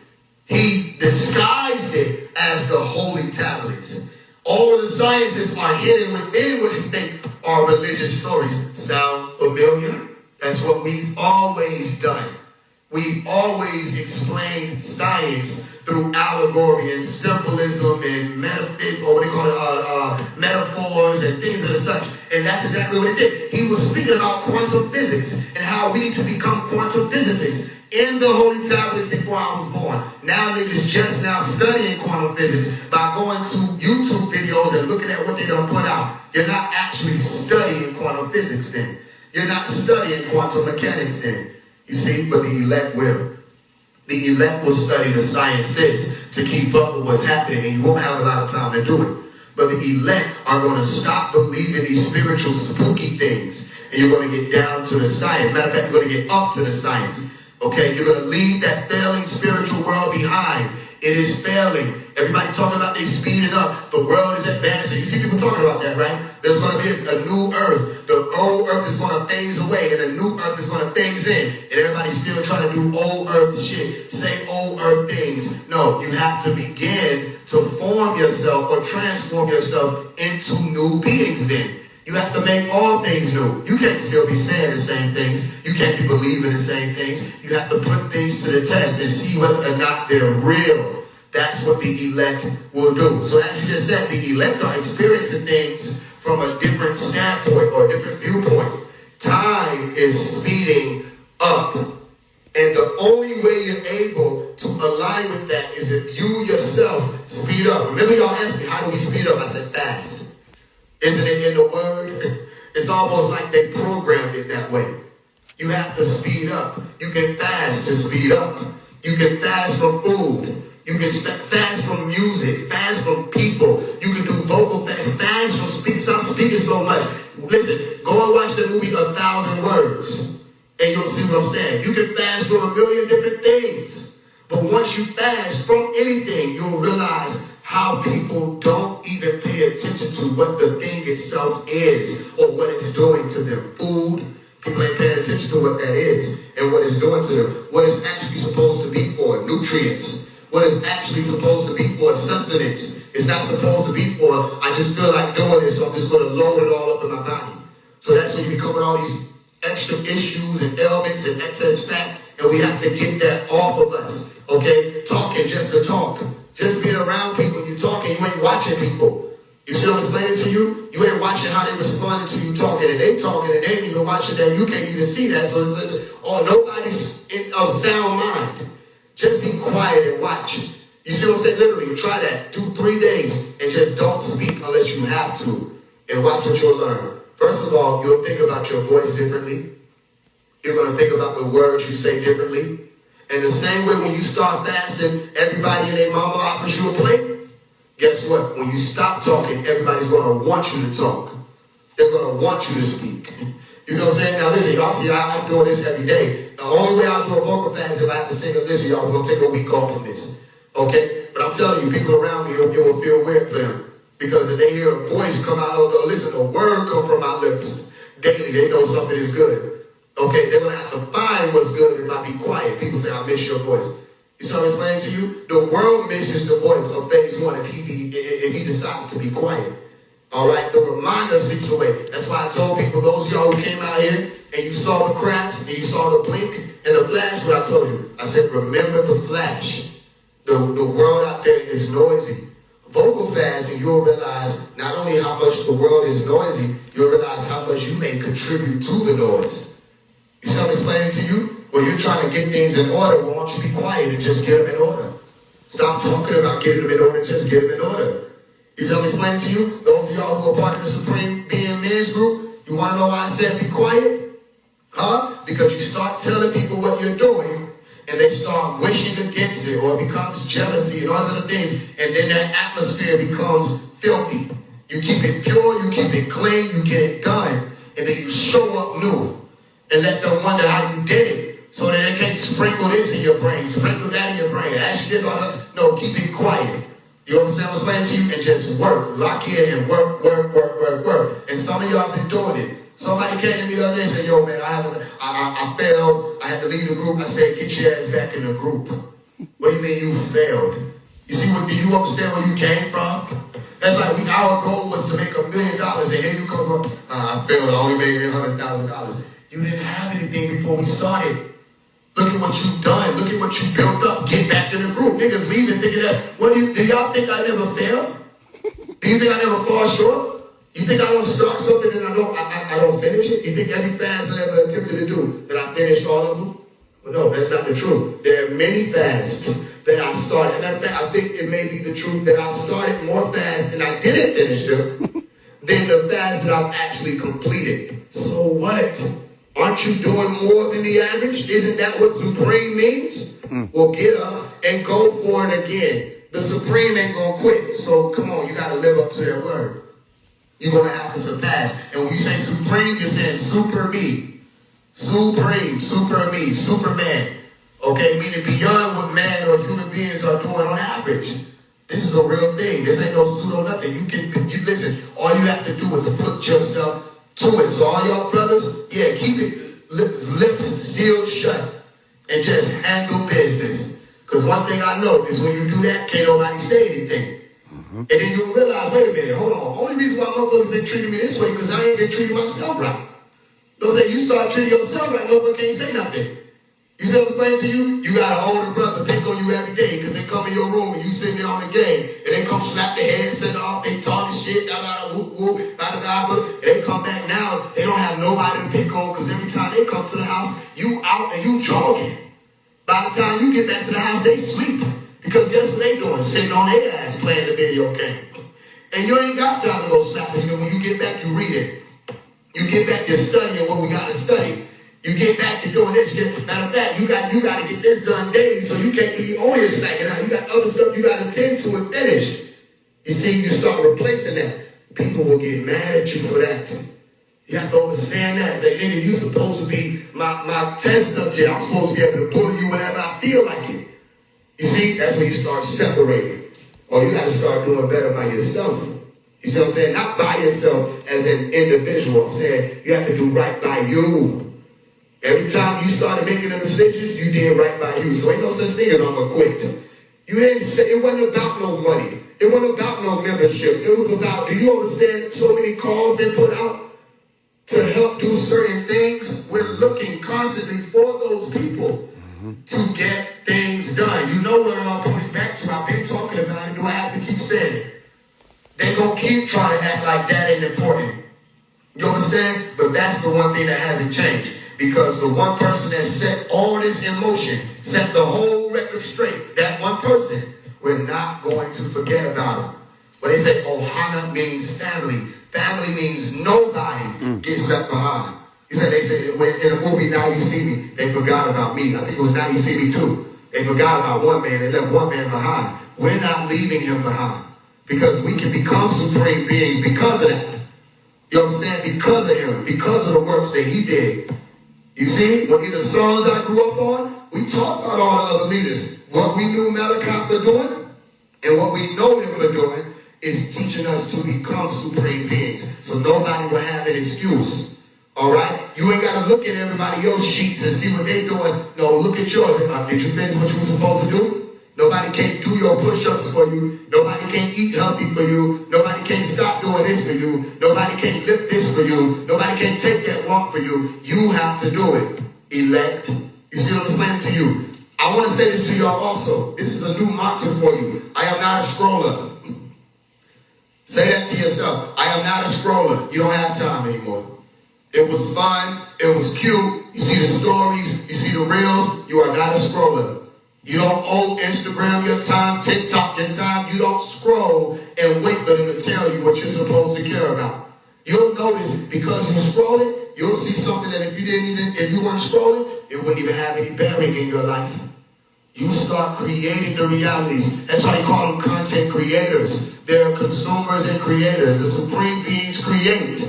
He disguised it as the Holy Tablets. All of the sciences are hidden within what you think are religious stories. Sound familiar? That's what we've always done. We've always explained science through allegory and symbolism and metaphors and things of the such. And that's exactly what he did. He was speaking about quantum physics and how we need to become quantum physicists. In the Holy Tablets before I was born. Now niggas just now studying quantum physics by going to YouTube videos and looking at what they done put out. You're not actually studying quantum physics then. You're not studying quantum mechanics then. You see, but the elect will. The elect will study the sciences to keep up with what's happening, and you won't have a lot of time to do it. But the elect are going to stop believing these spiritual spooky things, and you're going to get down to the science. Matter of fact, you're going to get up to the science. Okay, you're going to leave that failing spiritual world behind. It is failing. Everybody talking about they speeding up. The world is advancing. You see people talking about that, right? There's going to be a new earth. The old earth is going to phase away and a new earth is going to phase in. And everybody's still trying to do old earth shit. Say old earth things. No, you have to begin to form yourself or transform yourself into new beings then. You have to make all things new. You can't still be saying the same things. You can't be believing the same things. You have to put things to the test and see whether or not they're real. That's what the elect will do. So as you just said, the elect are experiencing things from a different standpoint or a different viewpoint. Time is speeding up. And the only way you're able to align with that is if you yourself speed up. Remember y'all asked me, how do we speed up? I said fast. Isn't it in the word? It's almost like they programmed it that way. You have to speed up. You can fast to speed up. You can fast from food. You can fast from music. Fast from people. You can do vocal fast. Fast from speaking. Stop speaking so much. Listen, go and watch the movie 1,000 Words. And you'll see what I'm saying. You can fast from a million different things. But once you fast from anything, you'll realize how people don't even pay attention to what the thing itself is or what it's doing to them. Food, people ain't paying attention to what that is and what it's doing to them. What it's actually supposed to be for, nutrients. What it's actually supposed to be for, sustenance. It's not supposed to be for, I just feel like doing this, so I'm just going to load it all up in my body. So that's when you become with all these extra issues and ailments and excess fat, and we have to get that off of us. Okay? Talking just to talk. Just being around people, you talking, you ain't watching people. You see what I'm explaining to you? You ain't watching how they responding to you talking, and they talking, and they ain't even watching that. You can't even see that. So nobody's of sound mind. Just be quiet and watch. You see what I'm saying? Literally, try that. Do 3 days and just don't speak unless you have to. And watch what you'll learn. First of all, you'll think about your voice differently. You're going to think about the words you say differently. And the same way when you start fasting, everybody and their mama offers you a plate. Guess what? When you stop talking, everybody's going to want you to talk. They're going to want you to speak. You know what I'm saying? Now listen, y'all see I'm doing this every day. The only way I do a vocal fast is if I have to take a listen, y'all, we're going to take a week off from this. Okay? But I'm telling you, people around me, it will feel weird for them. Because if they hear a voice come out, or listen, a word come from my lips daily, they know something is good. Okay? They're going to have to find what's good if I be quiet. People say, I miss your voice. You saw me explaining to you? The world misses the voice of phase one if he decides to be quiet. All right, the reminder seeps away. That's why I told people, those of y'all who came out here and you saw the cracks and you saw the blink and the flash, what I told you. I said, remember the flash. The world out there is noisy. Vocal fasting, you'll realize not only how much the world is noisy, you'll realize how much you may contribute to the noise. You see what I'm explaining to you? When you're trying to get things in order, why don't you be quiet and just get them in order? Stop talking about getting them in order, just get them in order. You see what I'm explaining to you? Those of y'all who are part of the Supreme Being Men's Group, you want to know why I said be quiet? Huh? Because you start telling people what you're doing, and they start wishing against it, or it becomes jealousy and all those other things, and then that atmosphere becomes filthy. You keep it pure, you keep it clean, you get it done, and then you show up new, and let them wonder how you did it, so that they can't sprinkle this in your brain, sprinkle that in your brain, ask you this, all that. No, keep it quiet. You understand what's playing to you? And just work, lock in and work. And some of y'all have been doing it. Somebody came to me the other day and said, yo, man, I failed. I had to leave the group. I said, get your ass back in the group. What do you mean you failed? You see, do you understand where you came from? That's like our goal was to make $1 million, and here you come from, I failed, I only made $800,000. You didn't have anything before we started. Look at what you've done. Look at what you built up. Get back to the group. Niggas leaving thinking that, do y'all think I never fail? Do you think I never fall short? You think I don't start something and I don't finish it? You think every fast I ever attempted to do, that I finished all of them? Well, no, that's not the truth. There are many fasts that I started. And I think it may be the truth that I started more fasts and I didn't finish them than the fasts that I've actually completed. So what? Aren't you doing more than the average? Isn't that what Supreme means? Well, get up and go for it again. The Supreme ain't going to quit. So come on, you got to live up to their word. You're going to have to surpass. And when you say Supreme, you're saying super me. Supreme, super me, Superman. Okay, meaning beyond what man or human beings are doing on average. This is a real thing. This ain't no pseudo nothing. You listen, all you have to do is put yourself to it. So all y'all brothers, yeah, keep it lips sealed shut and just handle business. Because one thing I know is when you do that, can't nobody say anything. And then you'll realize, wait a minute, hold on. Only reason why motherfuckers been treating me this way because I ain't been treating myself right. Don't say you start treating yourself right, nobody can't say nothing. You see what I'm saying to you? You got an older brother pick on you every day because they come in your room and you sitting there on the game and they come slap their headset off, they talking shit, whoop, whoop, and they come back now, they don't have nobody to pick on because every time they come to the house, you out and you jogging. By the time you get back to the house, they sleep. Because guess what they doing? Sitting on their ass playing the video game. And you ain't got time to go slap it. When you get back, you read it. You get back to studying what we got to study. You get back to doing this. Matter of fact, you got to get this done daily, so you can't be on your slacking out. You got other stuff you got to tend to and finish. You see, you start replacing that. People will get mad at you for that. You have to understand that. Say, nigga, you supposed to be my test subject. I'm supposed to be able to bully you whenever I feel like it. You see, that's when you start separating. Or you got to start doing better by yourself. You see what I'm saying? Not by yourself as an individual. I'm saying you have to do right by you. Every time you started making the decisions, you did right by you. So ain't no such thing as I'm going to quit. You didn't say, it wasn't about no money. It wasn't about no membership. It was about, do you understand so many calls been put out to help do certain things? We're looking constantly for those people to get things done. You know where it all points back to. I've been talking about it. Do I have to keep saying it? They're going to keep trying to act like that ain't important. You understand? But that's the one thing that hasn't changed. Because the one person that set all this in motion, set the whole record straight, that one person, we're not going to forget about him. When they say Ohana means family, family means nobody gets left behind. They said in the movie Now You See Me, they forgot about me. I think it was Now You See Me too. They forgot about one man, they left one man behind. We're not leaving him behind. Because we can become supreme beings because of that. You understand? Because of him, because of the works that he did. You see, when in the songs I grew up on, we talk about all the other leaders. What we knew Malachi for doing and what we know him for doing is teaching us to become supreme beings. So nobody will have an excuse. All right? You ain't got to look at everybody else's sheets and see what they're doing. No, look at yours. Did you finish what you were supposed to do? Nobody can do your push-ups for you. Nobody can eat healthy for you. Nobody can stop doing this for you. Nobody can lift this for you. Nobody can take that walk for you. You have to do it. Elect. You see what I'm explaining to you? I want to say this to y'all also. This is a new mantra for you. I am not a scroller. Say that to yourself. I am not a scroller. You don't have time anymore. It was fun. It was cute. You see the stories. You see the reels. You are not a scroller. You don't owe Instagram your time, TikTok your time. You don't scroll and wait for them to tell you what you're supposed to care about. You'll notice because you're scrolling, you'll see something that if you weren't scrolling, it wouldn't even have any bearing in your life. You start creating the realities. That's why they call them content creators. They're consumers and creators. The supreme beings create.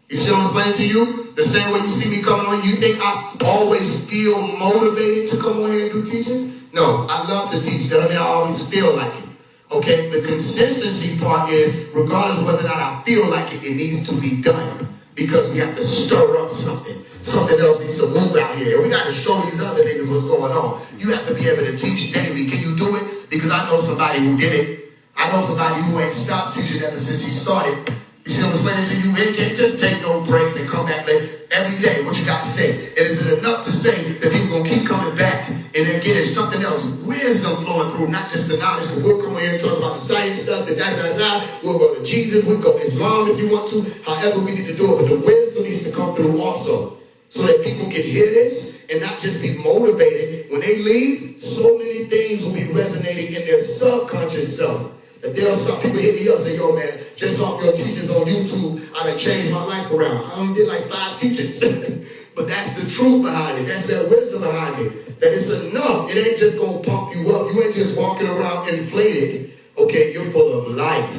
You see what I'm explaining to you? The same way you see me coming on, you think I always feel motivated to come on here and do teachings? No, I love to teach. That I mean, I always feel like it. Okay? The consistency part is, regardless of whether or not I feel like it, it needs to be done. Because we have to stir up something. Something else needs to move out here. We got to show these other niggas what's going on. You have to be able to teach daily. Can you do it? Because I know somebody who did it. I know somebody who ain't stopped teaching ever since he started. You see what I'm explaining to you? You can't just take no breaks and come back late every day. What you got to say? And is it enough to say that people going to keep coming back and they're getting something else? Wisdom flowing through, not just the knowledge. But we'll come here and talk about the science stuff, the da-da-da. We'll go to Jesus. We'll go Islam if you want to. However we need to do it. But the wisdom needs to come through also. So that people can hear this and not just be motivated. When they leave, so many things will be resonating in their subconscious self. That they'll stop, people hit me up and say, yo man, just off your teachings on YouTube, I done changed my life around. I only did like 5 teachings. But that's the truth behind it. That's that wisdom behind it. That it's enough. It ain't just gonna pump you up. You ain't just walking around inflated. Okay, you're full of life.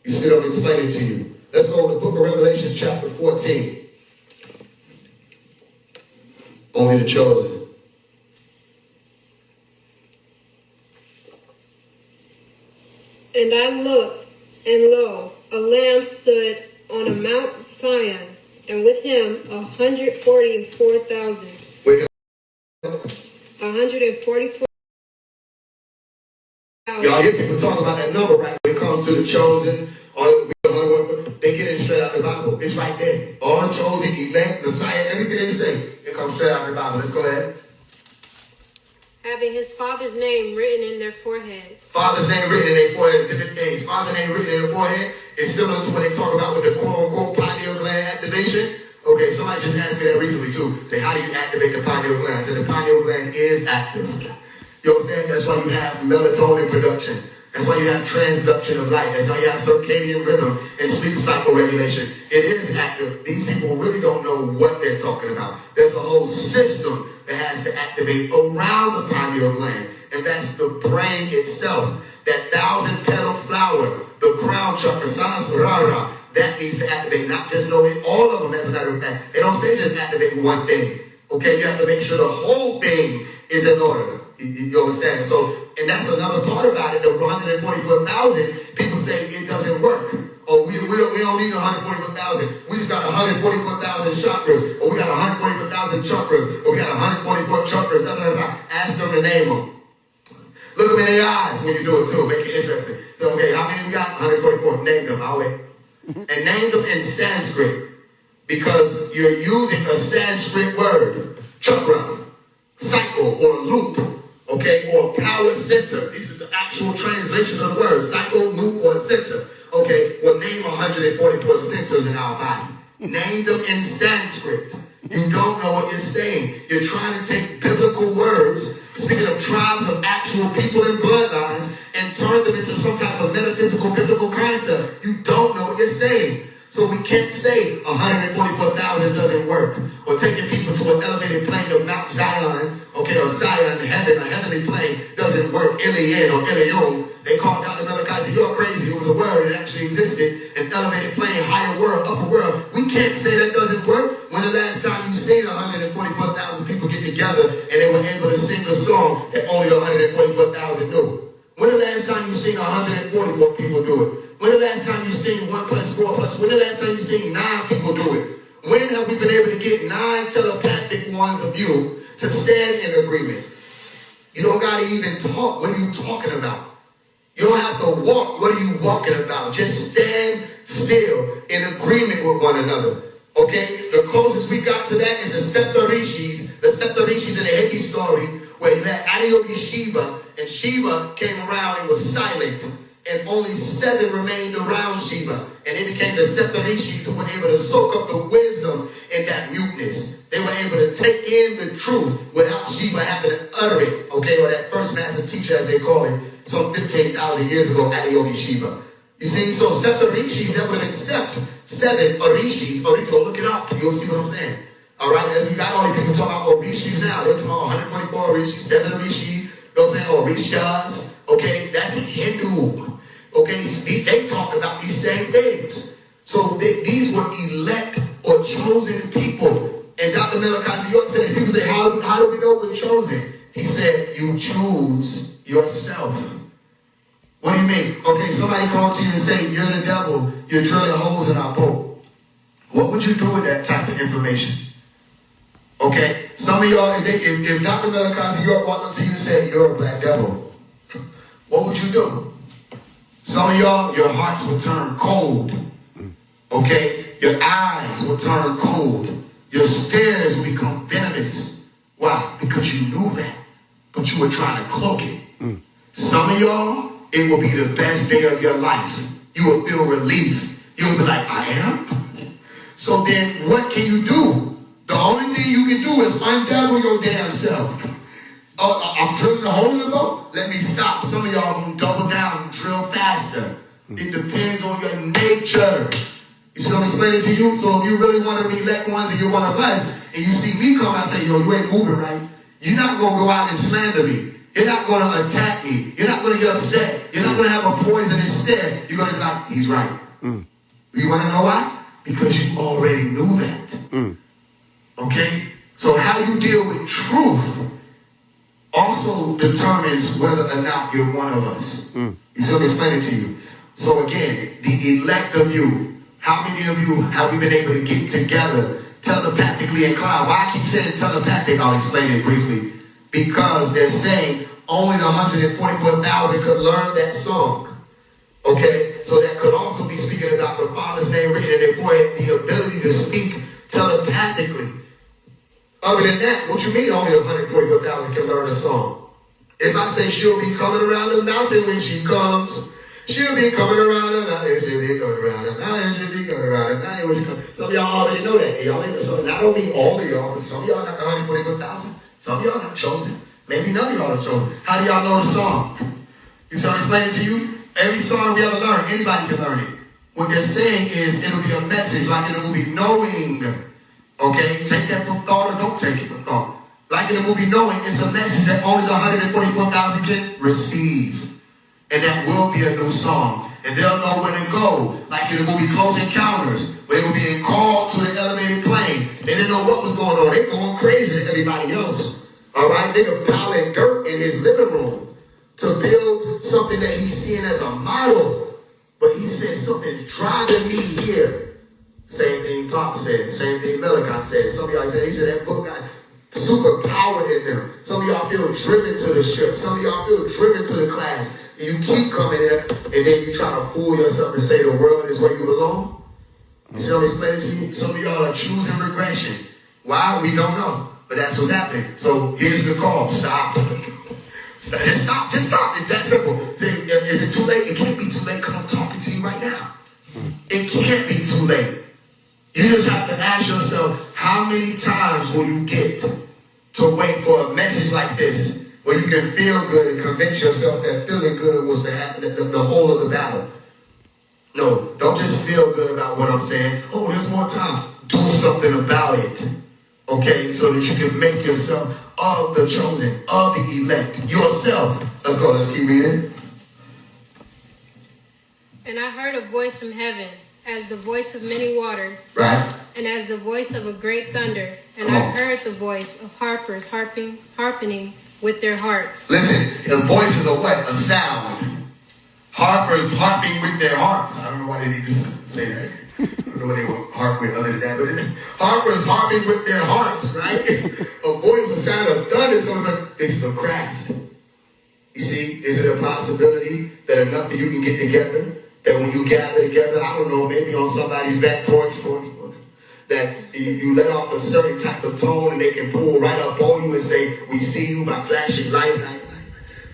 You see what I'm explaining to you. Let's go to the book of Revelation chapter 14. Only the chosen. And I looked, and lo, a lamb stood on a Mount Zion, and with him 144,000. 144,000. Y'all hear people talk about that number, right? When it comes to the chosen, or they get it straight out the Bible. It's right there. All the chosen, elect, Messiah, everything they say, it comes straight out the Bible. Let's go ahead. Having his father's name written in their foreheads. Father's name written in their forehead, different things. Father's name written in their forehead is similar to what they talk about with the quote-unquote pineal gland activation. Okay, somebody just asked me that recently too. Say, how do you activate the pineal gland? I said the pineal gland is active. You know what I'm saying? That's why you have melatonin production. That's why you have transduction of light. That's why you have circadian rhythm and sleep cycle regulation. It is active. These people really don't know what they're talking about. There's a whole system that has to activate around the pineal gland. And that's the brain itself. That 1,000-petal flower, the crown chakra, Sanasvarara, that needs to activate. Not just know it, all of them, as a matter of fact. They don't say just activate one thing. Okay, you have to make sure the whole thing is in order. You understand? So, and that's another part about it. The 144,000, people say it doesn't work. Or we don't need 144,000. We just got 144,000 chakras. Or we got 144,000 chakras. Or we got 144 chakras. Da, da, da. Ask them to name them. Look them in the eyes when you do it too. Make it interesting. So, okay, how many we got? 144. Name them. I'll wait. And name them in Sanskrit. Because you're using a Sanskrit word. Chakra. Cycle or loop. Okay, or power center. This is the actual translation of the word. Cycle, loop, or center. Okay, well, name 144 centers in our body. Name them in Sanskrit. You don't know what you're saying. You're trying to take biblical words, speaking of tribes of actual people and bloodlines, and turn them into some type of metaphysical biblical concept. You don't know what you're saying. So we can't say 144,000 doesn't work. Or taking people to an elevated plane of Mount Zion, okay, or Zion, heaven, a heavenly plane, doesn't work. Elion or Elion. They called Dr. Malachi and said, you're crazy. It was a word that actually existed. An elevated plane, higher world, upper world. You don't got to even talk. What are you talking about? You don't have to walk. What are you walking about? Just stand still in agreement with one another. Okay? The closest we got to that is the Septarishis. The Septarishis in the Heki story, where you had Antiochus Sheba, and Sheba came around and was silent. And only 7 remained around Sheba. And it became the Septarishis who were able to soak up the wisdom in that muteness. They were able to take in the truth without Sheba having to utter it. Okay, or that first master teacher, as they call it, some 15,000 years ago, Antiochus Sheba. You see, so Septarishis that would accept 7 Orishis. Go look it up. You'll see what I'm saying. All right, as we got all these people talking about Orishis now. They're talking about 144 Orishis, 7 Orishis. You know what I'm saying? Orishas. Okay, that's Hindu. Okay, they talk about these same things. So these were elect or chosen people. And Dr. Malachi York said, people say, how do we know we're chosen? He said, you choose yourself. What do you mean? Okay, somebody called to you and say, you're the devil, you're drilling holes in our boat. What would you do with that type of information? Okay, some of y'all, if Dr. Malachi York walked up to you and said, you're a black devil, what would you do? Some of y'all, your hearts will turn cold. Okay? Your eyes will turn cold. Your stares will become venomous. Why? Because you knew that. But you were trying to cloak it. Some of y'all, it will be the best day of your life. You will feel relief. You'll be like, I am? So then what can you do? The only thing you can do is undouble your damn self. I'm drilling a hole in the boat? Let me stop. Some of y'all gonna double down and drill faster. It depends on your nature. You see what I'm explaining to you? So if you really want to be elect ones and you're one of us, and you see me come out and say, yo, you ain't moving right, you're not gonna go out and slander me. You're not gonna attack me. You're not gonna get upset. You're not gonna have a poisonous stare. You're gonna be like, he's right. You wanna know why? Because you already knew that. Okay? So how you deal with truth also determines whether or not you're one of us. You see what I'm explaining to you? So again, the elect of you, how many of you have we been able to get together telepathically inclined? Why I keep saying telepathic? I'll explain it briefly. Because they're saying only the 144,000 could learn that song. Okay? So that could also be speaking about the Father's name written in their forehead, the ability to speak telepathically. Other than that, what you mean only 144,000 can learn a song? If I say she'll be coming around the mountain when she comes, she'll be coming around the mountain, she'll be coming around the mountain, she'll be coming around the mountain when she comes. Some of y'all already know that. Y'all ain't, so not only all of y'all, but some of y'all got the 144,000. Some of y'all not chosen. Maybe none of y'all are chosen. How do y'all know the song? You start explaining to you? Every song we ever learn, anybody can learn it. What they're saying is it'll be a message like in the movie Knowing. Okay, take that for thought or don't take it for thought. Like in the movie Knowing, it's a message that only the 144,000 can receive. And that will be a new song. And they'll know where to go. Like in the movie Close Encounters, where they were being called to the elevated plane. They didn't know what was going on. They going crazy to everybody else. All right, they were piling dirt in his living room to build something that he's seeing as a model. But he said something's driving me here. Same thing Pop said. Same thing Malachi said. Some of y'all said, he said that book got super power in them. Some of y'all feel driven to the ship. Some of y'all feel driven to the class. And you keep coming in and then you try to fool yourself and say the world is where you belong. You see what I'm explaining to you? Some of y'all are choosing regression. Why? We don't know. But that's what's happening. So here's the call. Stop. Just stop. Just stop. It's that simple. Is it too late? It can't be too late because I'm talking to you right now. It can't be too late. You just have to ask yourself, how many times will you get to wait for a message like this where you can feel good and convince yourself that feeling good was the whole of the battle? No, don't just feel good about what I'm saying. Oh, there's more time. Do something about it. Okay, so that you can make yourself of the chosen, of the elect, yourself. Let's go, let's keep reading. And I heard a voice from heaven, as the voice of many waters, right? And as the voice of a great thunder. And I heard the voice of harpers harping with their harps. Listen, the voice is a what? A sound. Harpers harping with their harps. I don't know why they didn't say that. I don't know what they would harp with other than that. But harpers harping with their harps, right? A voice, a sound of thunder is going to be, this is a craft. You see, is it a possibility that enough of you can get together, that when you gather together, I don't know, maybe on somebody's back porch, that you let off a certain type of tone and they can pull right up on you and say, we see you by flashing light.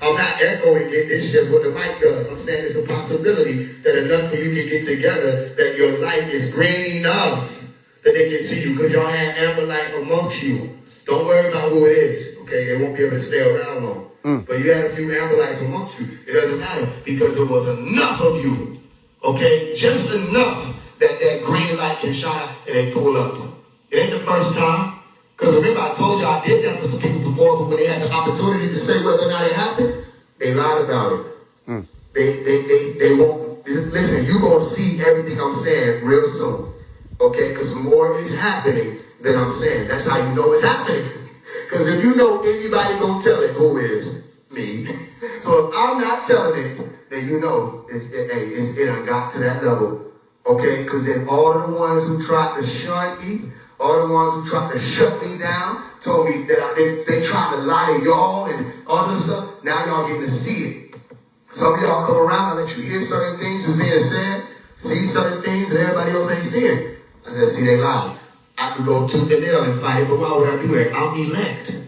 I'm not echoing it, it's just what the mic does. I'm saying it's a possibility that enough of you can get together that your light is green enough that they can see you because y'all had amber light amongst you. Don't worry about who it is, okay? They won't be able to stay around long. But you had a few amber lights amongst you. It doesn't matter because there was enough of you, okay? Just enough that green light can shine and they pull up. It ain't the first time. Because remember, I told you I did that for some people before, but when they had the opportunity to say whether or not it happened, they lied about it. They won't. Listen, you're going to see everything I'm saying real soon. Okay? Because more is happening than I'm saying. That's how you know it's happening. Because if you know anybody going to tell it, who is? Me. So if I'm not telling it, then you know it done got to that level. Okay? Because then all of the ones who tried to shun me, all the ones who tried to shut me down, told me that they tried to lie to y'all and all this stuff. Now y'all getting to see it. Some of y'all come around and let you hear certain things that's being said, see certain things that everybody else ain't seeing. I said, see, they lie. I could go tooth and nail and fight it, but why would I do that? I'm elect.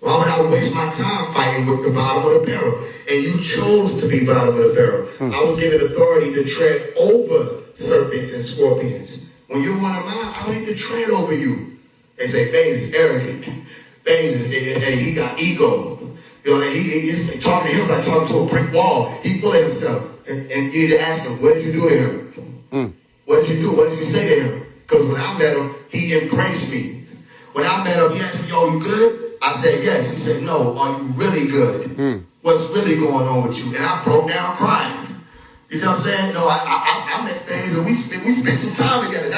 Why would I waste my time fighting with the bottom of the barrel? And you chose to be bottom of the barrel. I was given authority to tread over serpents and scorpions. When you're one of mine, I don't need to tread over you. They say, Baines is arrogant. Baines he got ego. You know, he's talking to him like talking to a brick wall. He full of himself. And you need to ask him, what did you do to him? What did you do? What did you say to him? Because when I met him, he embraced me. When I met him, he asked me, yo, you good? I said, yes. He said, no, are you really good? What's really going on with you? And I broke down crying. You see what I'm saying? No, I met things and we spent some time together.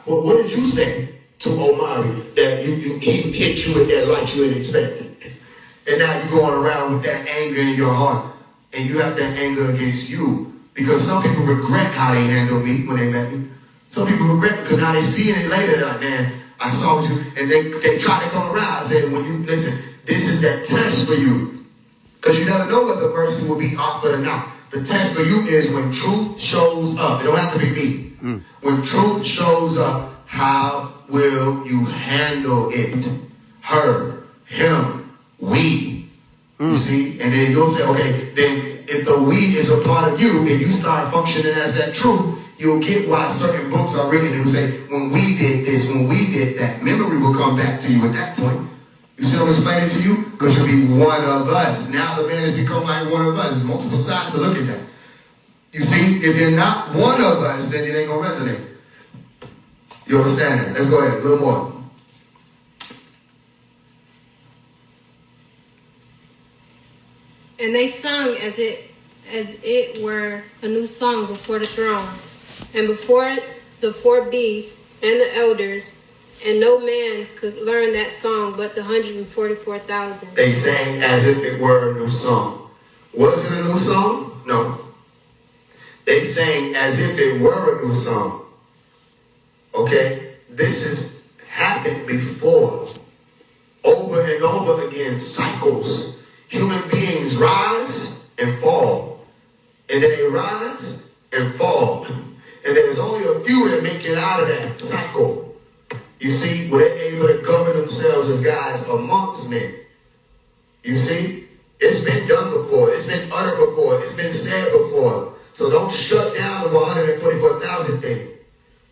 Well, what did you say to Omari that he hit you with that light you didn't expect? And now you're going around with that anger in your heart. And you have that anger against you. Because some people regret how they handled me when they met me. Some people regret because now they see it later. They're like, man, I saw you. And they try to come around. I said, when you listen, this is that test for you. Because you never know whether the mercy will be offered or not. The test for you is when truth shows up. It don't have to be me. When truth shows up, how will you handle it? Her, him, we. You see? And then you'll say, okay, then if the we is a part of you, and you start functioning as that truth, you'll get why certain books are written and will say, when we did this, when we did that, memory will come back to you at that point. You see what I'm explaining to you? Because you'll be one of us. Now the man has become like one of us. There's multiple sides to look at that. You see, if you're not one of us, then it ain't going to resonate. You understand that? Let's go ahead. A little more. And they sung as it were a new song before the throne, and before the four beasts and the elders, and no man could learn that song but the 144,000. They sang as if it were a new song. Was it a new song? No. They sang as if it were a new song. Okay? This has happened before. Over and over again, cycles. Human beings rise and fall. And then they rise and fall. And there's only a few that make it out of that cycle. You see, where they're able to govern themselves as guys amongst men. You see, it's been done before. It's been uttered before. It's been said before. So don't shut down the 144,000 thing.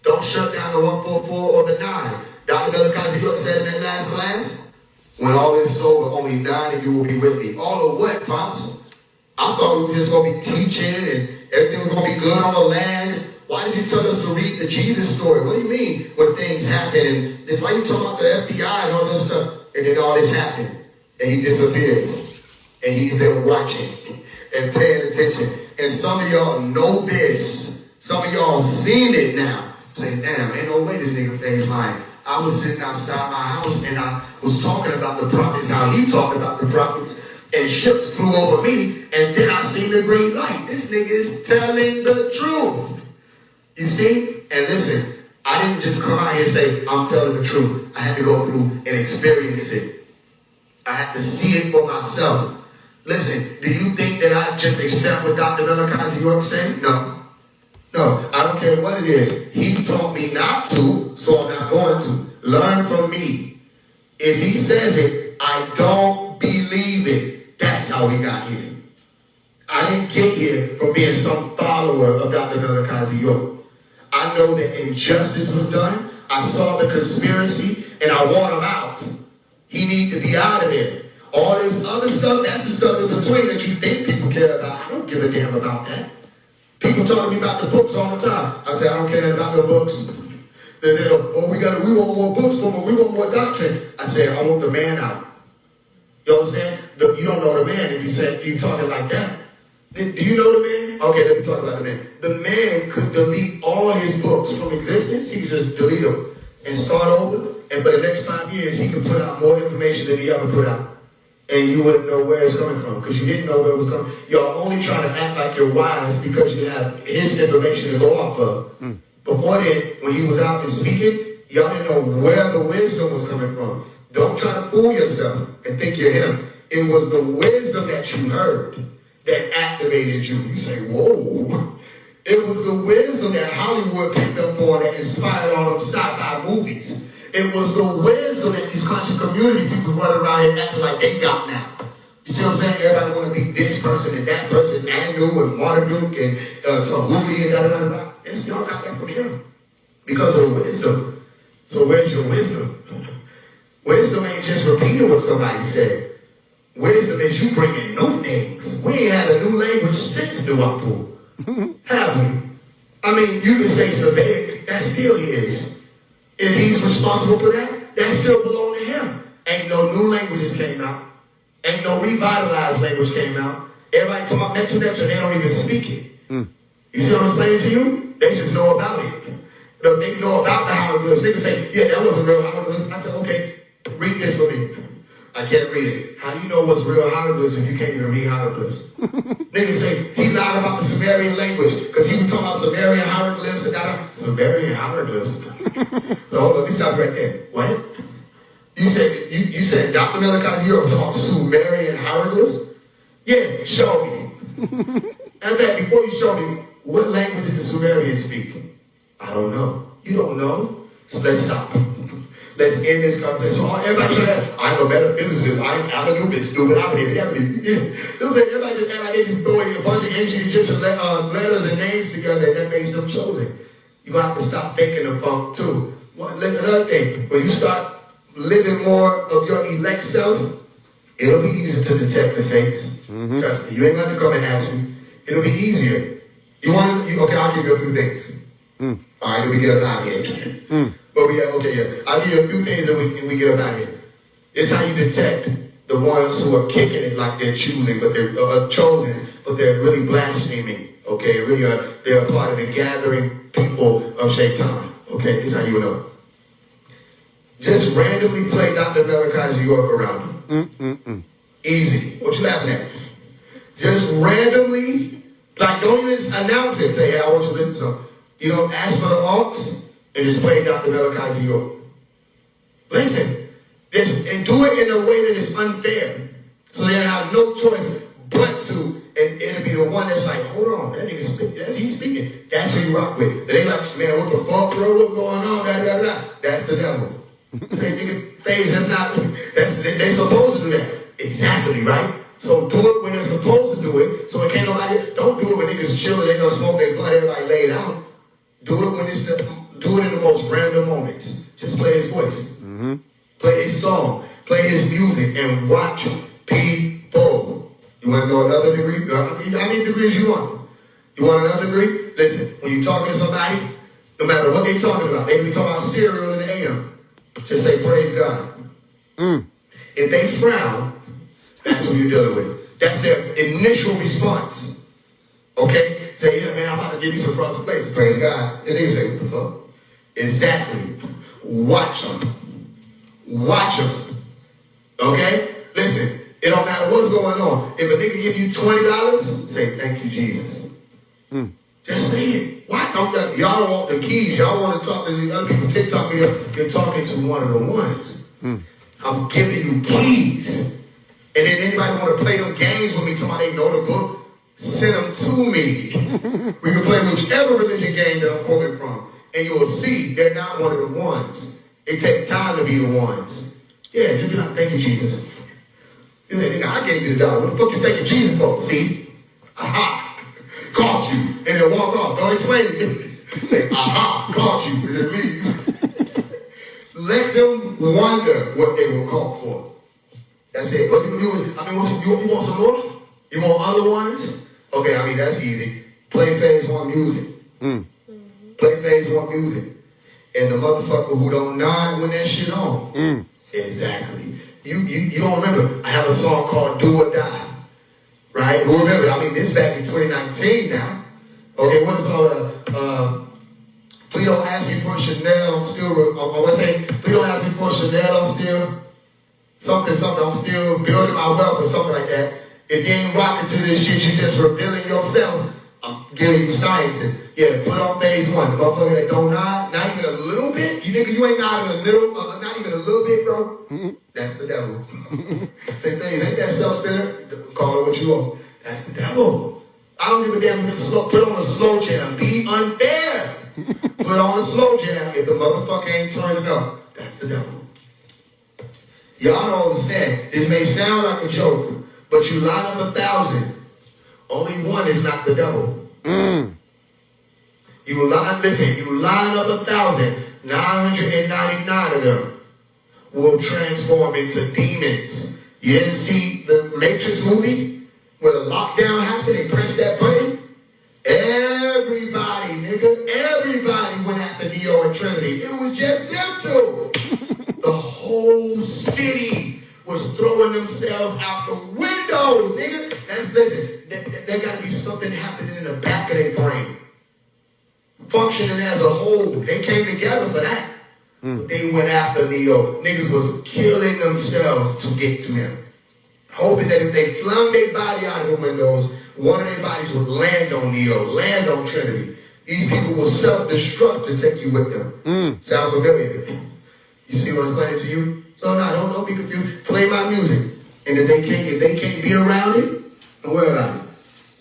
Don't shut down the 144 or the 9. Dr. Melchizedek, you said in that last class, when all this is over, only 9 of you will be with me. All of what, Pops? I thought we were just going to be teaching and everything was going to be good on the land. Why did you tell us to read the Jesus story? What do you mean when things happen? And why you talking about the FBI and all this stuff? And then all this happened. And he disappears. And he's been watching and paying attention. And some of y'all know this. Some of y'all seen it now. Say, damn, ain't no way this nigga phased mine. I was sitting outside my house and I was talking about the prophets, how he talked about the prophets. And ships flew over me. And then I seen the green light. This nigga is telling the truth. You see? And listen, I didn't just come out here and say, I'm telling the truth. I had to go through and experience it. I had to see it for myself. Listen, do you think that I just accept what Dr. Malachi York said? No. No, I don't care what it is. He taught me not to, so I'm not going to. Learn from me. If he says it, I don't believe it. That's how we got here. I didn't get here from being some follower of Dr. Malachi York. I know that injustice was done. I saw the conspiracy, and I want him out. He needs to be out of there. All this other stuff, that's the stuff in between that you think people care about. I don't give a damn about that. People talk to me about the books all the time. I say, I don't care about no books. They we want more books from them. We want more doctrine. I say, I want the man out. You understand? You don't know the man if you talking like that. Do you know the man? Okay, let me talk about the man. The man could delete all his books from existence. He could just delete them and start over. And for the next 5 years, he could put out more information than he ever put out. And you wouldn't know where it's coming from because you didn't know where it was coming. You're only trying to act like you're wise because you have his information to go off of. Before then, when he was out and speaking, y'all didn't know where the wisdom was coming from. Don't try to fool yourself and think you're him. It was the wisdom that you heard that activated you. You say, whoa. It was the wisdom that Hollywood picked up on that inspired all of sci-fi movies. It was the wisdom that these country community people run around here acting like they got now. You see what I'm saying? Everybody want to be this person and that person, Anu and Marduk and Tahuli and da-da-da-da. Y'all got that from him because of wisdom. So where's your wisdom? Wisdom ain't just repeating what somebody said. Wisdom is you bringing new things. We ain't had a new language since New Apple. Have we? I mean, you can say Sabbath, that still is. If he's responsible for that, that still belongs to him. Ain't no new languages came out. Ain't no revitalized language came out. Everybody talking about mental nature, they don't even speak it. You see what I'm saying to you? They just know about it. They know about the hieroglyphs. They can say, yeah, that wasn't real hieroglyphs. I said, okay, read this for me. I can't read it. How do you know what's real hieroglyphs if you can't even read hieroglyphs? Niggas say, he lied about the Sumerian language because he was talking about Sumerian hieroglyphs and Sumerian hieroglyphs. So hold on, let me stop right there. What? You said Dr. Malachi York talking about Sumerian hieroglyphs? Yeah, show me. And then before you show me, what language did the Sumerians speak? I don't know. You don't know? So let's stop. Let's end this conversation. So everybody should have, I'm a metaphysicist. I'm Anubis, stupid. I'm here. Everybody just act like they just throwing a bunch of ancient Egyptian letters and names together and that makes them chosen. You're going to have to stop thinking the funk too. Another thing, when you start living more of your elect self, it'll be easier to detect the fakes. Trust me. You ain't got to come and ask me. It'll be easier. Okay, I'll give you a few things. All right, then we get up out of here. I'll give you a few things and we get up out of here. It's how you detect the ones who are kicking it like they're choosing, but they're chosen, but they're really blaspheming. Okay, really they're a part of the gathering people of Shaitan. Okay, this is how you know. Just randomly play Dr. Malachi York around you. Easy. What you laughing at? Just randomly, like don't even announce it. Say, hey, I want you to listen to something. You don't ask for the aux and just play Dr. Malachi York. Listen, and do it in a way that is unfair. So they have no choice but to, and it'll be the one that's like, hold on, that nigga speaking. He's speaking. That's who you rock with. They like, man, what the fuck, bro? What's going on? That's the devil. Say, nigga, phase, they're supposed to do that. Exactly, right? So do it when they're supposed to do it. So it can't nobody, don't do it when niggas chilling, they don't smoke, they blunt, everybody laid out. Do it when do it in the most random moments. Just play his voice. Play his song. Play his music and watch people. You want to know another degree? How many degrees you want? You want another degree? Listen, when you're talking to somebody, no matter what they're talking about, they can be talking about cereal in the AM. Just say, praise God. If they frown, that's who you're dealing with. That's their initial response. Okay? Say, yeah, man, I'm about to give you some frosted flakes. Praise God. And they say, what the fuck? Exactly. Watch them. Watch them. Okay? Listen, it don't matter what's going on. If a nigga give you $20, say, thank you, Jesus. Just say it. Why don't y'all don't want the keys? Y'all want to talk to the other people. TikTok me up. You're talking to one of the ones. I'm giving you keys. And then anybody want to play them games with me, talking about they know the book, send them to me. We can play whichever religion game that I'm quoting from. And you will see they're not one of the ones. It takes time to be the ones. Yeah, you be like, thank you, Jesus. You say, nigga, I gave you the dollar. What the fuck you thanking Jesus for? See? Aha! Caught you. And then walk off. Don't explain it. Say, aha, caught you. And then leave. Let them wonder what they were caught for. That's it. But you want some more? You want other ones? Okay, I mean, that's easy. Play phase one music. Play phase one music. And the motherfucker who don't nod when that shit on. Exactly. You don't remember. I have a song called Do or Die. Right? Who remember? I mean, this is back in 2019 now. Okay, what is all please don't ask me for Chanel, I'm still, please don't ask me for Chanel, I'm still, something, I'm still building my wealth or something like that. If you ain't rocking to this shit, you just revealing yourself. I'm giving you sciences. Yeah, put on phase one. The motherfucker that don't nod, not even a little bit. You nigga, you ain't nodding a little, not even a little bit, bro. That's the devil. Same thing, ain't that self-centered? Call it what you want. That's the devil. I don't give a damn if it's slow. Put on a slow jam. Be unfair. Put on a slow jam. If the motherfucker ain't turning up, that's the devil. Y'all don't understand. This may sound like a joke, but you line up 1,000. Only one is not the devil. You line up 1,999 of them will transform into demons. You didn't see the Matrix movie where the lockdown happened and pressed that button? Everybody went after Neo and Trinity. It was just them two. The whole city was throwing themselves out the windows, nigga. There got to be something happening in the back of their brain. Functioning as a whole. They came together for that. They went after Neo. Niggas was killing themselves to get to him. Hoping that if they flung their body out of the windows, one of their bodies would land on Neo, land on Trinity. These people will self-destruct to take you with them. Sound familiar? You see what I'm explaining to you? So no, don't be confused. Play my music. And if they can't be around it, don't worry about it.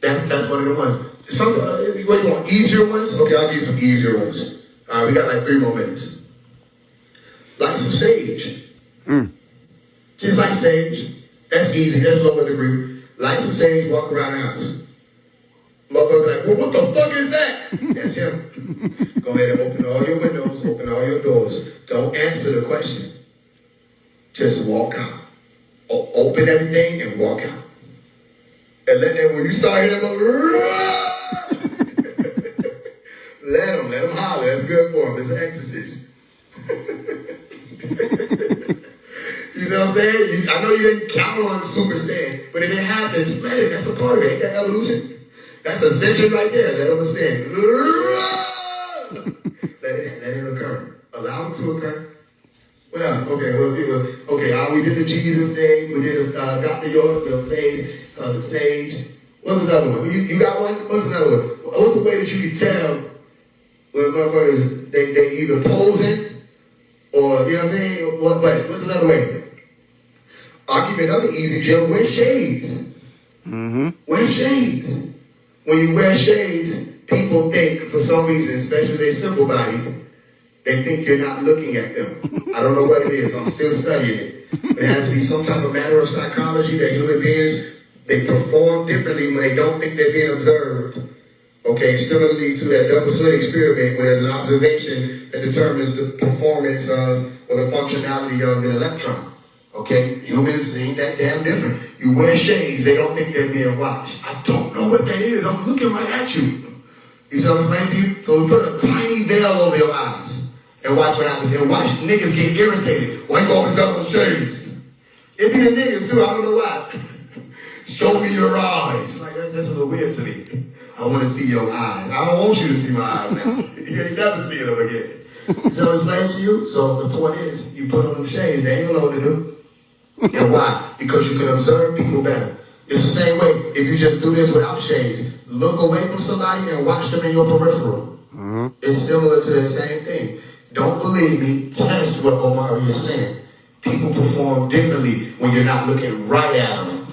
That's one of the ones. What you want, easier ones? Okay, I'll give you some easier ones. All right, we got like 3 more minutes. Like some sage. Just like sage. That's easy. That's lower degree. Light some sage, walk around the house. Motherfucker like, well, what the fuck is that? That's him. Go ahead and open all your windows, open all your doors. Don't answer the question. Just walk out. Open everything and walk out. And let them, when you start hearing them, let them holler. That's good for them. It's an exorcist. You know what I'm saying? I know you didn't count on Super Saiyan, but if it happens, man, that's a part of it. Ain't that evolution? That's ascension right there. Let them ascend. Let it occur. Allow it to occur. What else? Okay, we did the Jesus thing. We did got New York, the phase, the sage. What's another one? You got one? What's another one? What's the way that you can tell when motherfuckers they either posing or you know what I mean? What's another way? I'll give you another easy gem. Wear shades. Wear shades. When you wear shades, people think, for some reason, especially they simple body, they think you're not looking at them. I don't know what it is. I'm still studying it. But it has to be some type of matter of psychology that human beings, they perform differently when they don't think they're being observed. Okay, similarly to that double slit experiment where there's an observation that determines the performance or the functionality of an electron. Okay, humans ain't that damn different. You wear shades, they don't think they're being watched. I don't know what that is. I'm looking right at you. You see what I'm saying to you? So we put a tiny veil over your eyes and watch what happens. And watch niggas get irritated. Why you always got those shades? It be the niggas too, I don't know why. Show me your eyes. Like, that's a little weird to me. I want to see your eyes. I don't want you to see my eyes now. You ain't never see them again. So it's playing to you. So the point is, you put on them shades, they ain't gonna know what to do. And why? Because you can observe people better. It's the same way if you just do this without shades. Look away from somebody and watch them in your peripheral. It's similar to the same thing. Don't believe me. Test what Omari is saying. People perform differently when you're not looking right at them.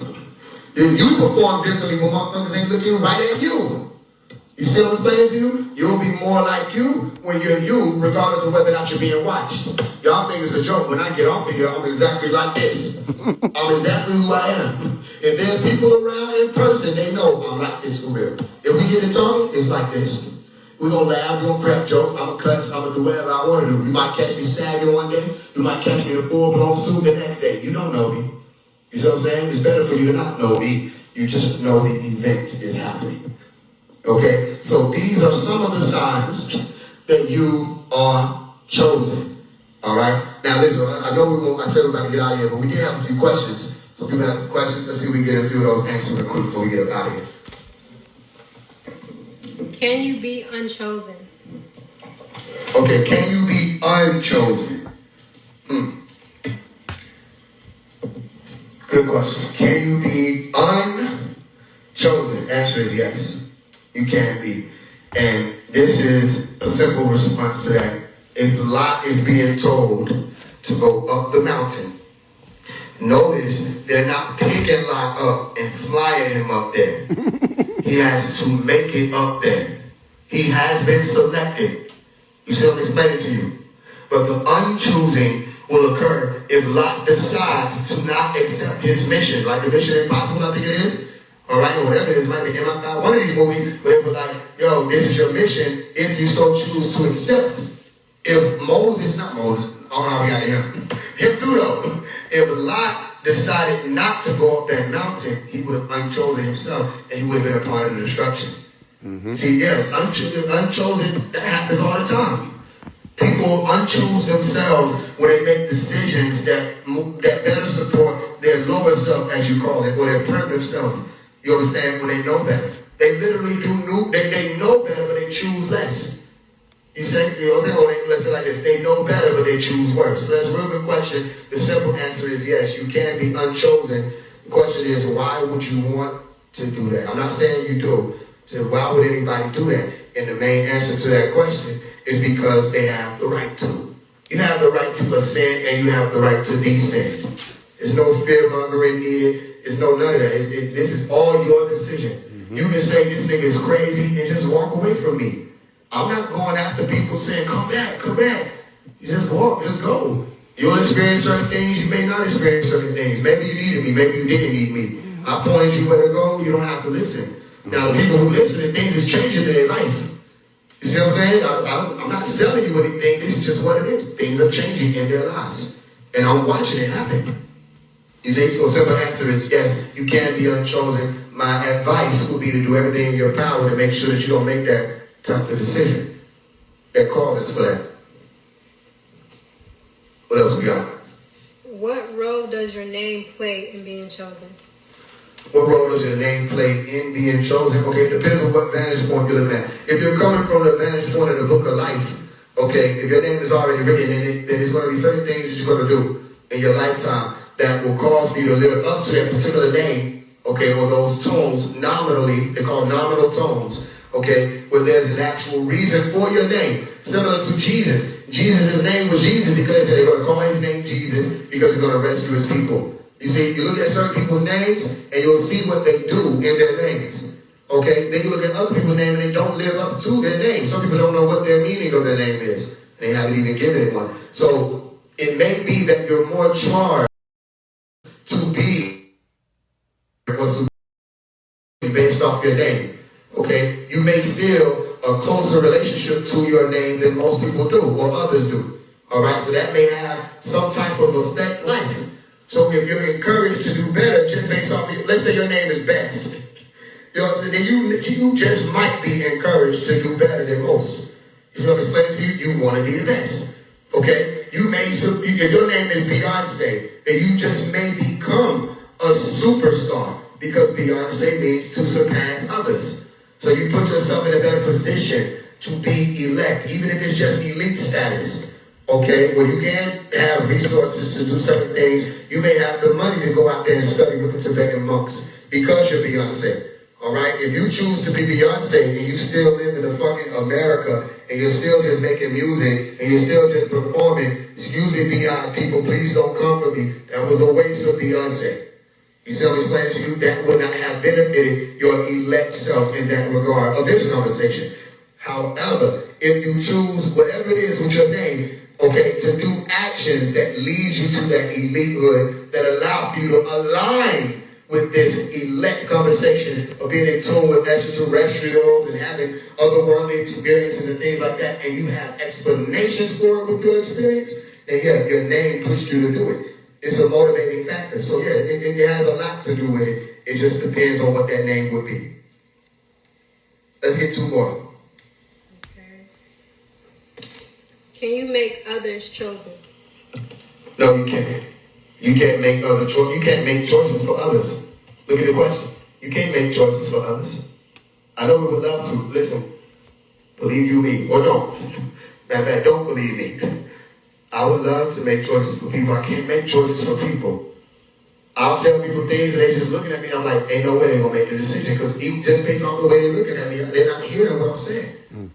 You perform differently when motherfuckers ain't looking right at you. You see what I'm saying to you? You'll be more like you when you're you, regardless of whether or not you're being watched. Y'all think it's a joke. When I get off of here, I'm exactly like this. I'm exactly who I am. If there are people around in person, they know I'm like this for real. If we get to talking, it's like this. We're going to laugh, we're going to crack jokes, I'm going to cuss, I'm going to do whatever I want to do. You might catch me sagging one day, you might catch me in a full-blown suit the next day. You don't know me. You see what I'm saying? It's better for you to not know me. You just know the event is happening. Okay, so these are some of the signs that you are chosen. All right. Now listen, I know I said we're about to get out of here, but we did have a few questions. So people have some questions. Let's see if we can get a few of those answered real quick before we get up out of here. Can you be unchosen? Okay, can you be unchosen? Good question. Can you be unchosen? Answer is yes. You can be. And this is a simple response to that. If Lot is being told to go up the mountain, notice they're not picking Lot up and flying him up there. He has to make it up there. He has been selected. You see what I'm explaining to you? But the unchoosing will occur if Lot decides to not accept his mission, like the Mission Impossible, I think it is. All right, or whatever it is, might be MI5, one of these movies where they were like, yo, this is your mission if you so choose to accept. If Moses, not Moses, oh no, we got him too though. If Lot decided not to go up that mountain, he would have unchosen himself and he would have been a part of the destruction. See, yes, unchosen, that happens all the time. People unchoose themselves when they make decisions that better support their lower self, as you call it, or their primitive self. You understand? When they know better. They literally they know better, but they choose less. You say, you know what I'm saying? Or let's say like this, they know better, but they choose worse. So that's a real good question. The simple answer is yes, you can be unchosen. The question is, why would you want to do that? I'm not saying you do. So why would anybody do that? And the main answer to that question is because they have the right to. You have the right to ascend and you have the right to descend. There's no fear-mongering needed. There's no none of that. This is all your decision. You can say this nigga is crazy and just walk away from me. I'm not going after people saying, come back, come back. You just walk, just go. You'll experience certain things, you may not experience certain things. Maybe you needed me, maybe you didn't need me. I pointed you where to go, you don't have to listen. Now, the people who listen, things are changing in their life. You see what I'm saying? I'm not selling you anything. This is just what it is. Things are changing in their lives. And I'm watching it happen. You see, so simple answer is yes, you can be unchosen. My advice would be to do everything in your power to make sure that you don't make that type of decision that causes for that. What else we got? What role does your name play in being chosen? What role does your name play in being chosen? Okay, it depends on what vantage point you're looking at. If you're coming from the vantage point of the book of life, okay, if your name is already written, then there's going to be certain things that you're going to do in your lifetime that will cause you to live up to that particular name, okay, or those tones nominally, they're called nominal tones, okay, where there's an actual reason for your name, similar to Jesus. Jesus' name was Jesus because they're going to call his name Jesus because he's going to rescue his people. You see, you look at certain people's names and you'll see what they do in their names. Okay? Then you look at other people's names and they don't live up to their name. Some people don't know what their meaning of their name is. They haven't even given it one. So it may be that you're more charged to be based off your name. Okay? You may feel a closer relationship to your name than most people do or others do. Alright? So that may have some type of effect life. So if you're encouraged to do better just based off, let's say your name is Best, then you just might be encouraged to do better than most. You know what I'm explaining to you? You want to be the best. Okay? You may, if your name is Beyonce, then you just may become a superstar because Beyonce means to surpass others. So you put yourself in a better position to be elect, even if it's just elite status. Okay, well, you can have resources to do certain things. You may have the money to go out there and study with the Tibetan monks because you're Beyonce. All right? If you choose to be Beyonce and you still live in the fucking America and you're still just making music and you're still just performing, excuse me, Beyonce, people, please don't come for me. That was a waste of Beyonce. You see what I'm explaining to you? That would not have benefited your elect self in that regard of this conversation. However, if you choose whatever it is with your name, okay, to do actions that lead you to that elitehood, that allow you to align with this elect conversation of being in tune with extraterrestrials and having otherworldly experiences and things like that, and you have explanations for it with your experience, then yeah, your name pushed you to do it. It's a motivating factor. So yeah, it has a lot to do with it. It just depends on what that name would be. Let's get two more. Okay. Can you make others chosen? No, you can't. You can't make other choices. You can't make choices for others. Look at the question. You can't make choices for others. I know we would love to. Listen, believe you me, or don't. Matter don't believe me. I would love to make choices for people. I can't make choices for people. I'll tell people things and they just looking at me and I'm like, ain't no way they're going to make the decision because just based on the way they're looking at me, they're not hearing what I'm saying.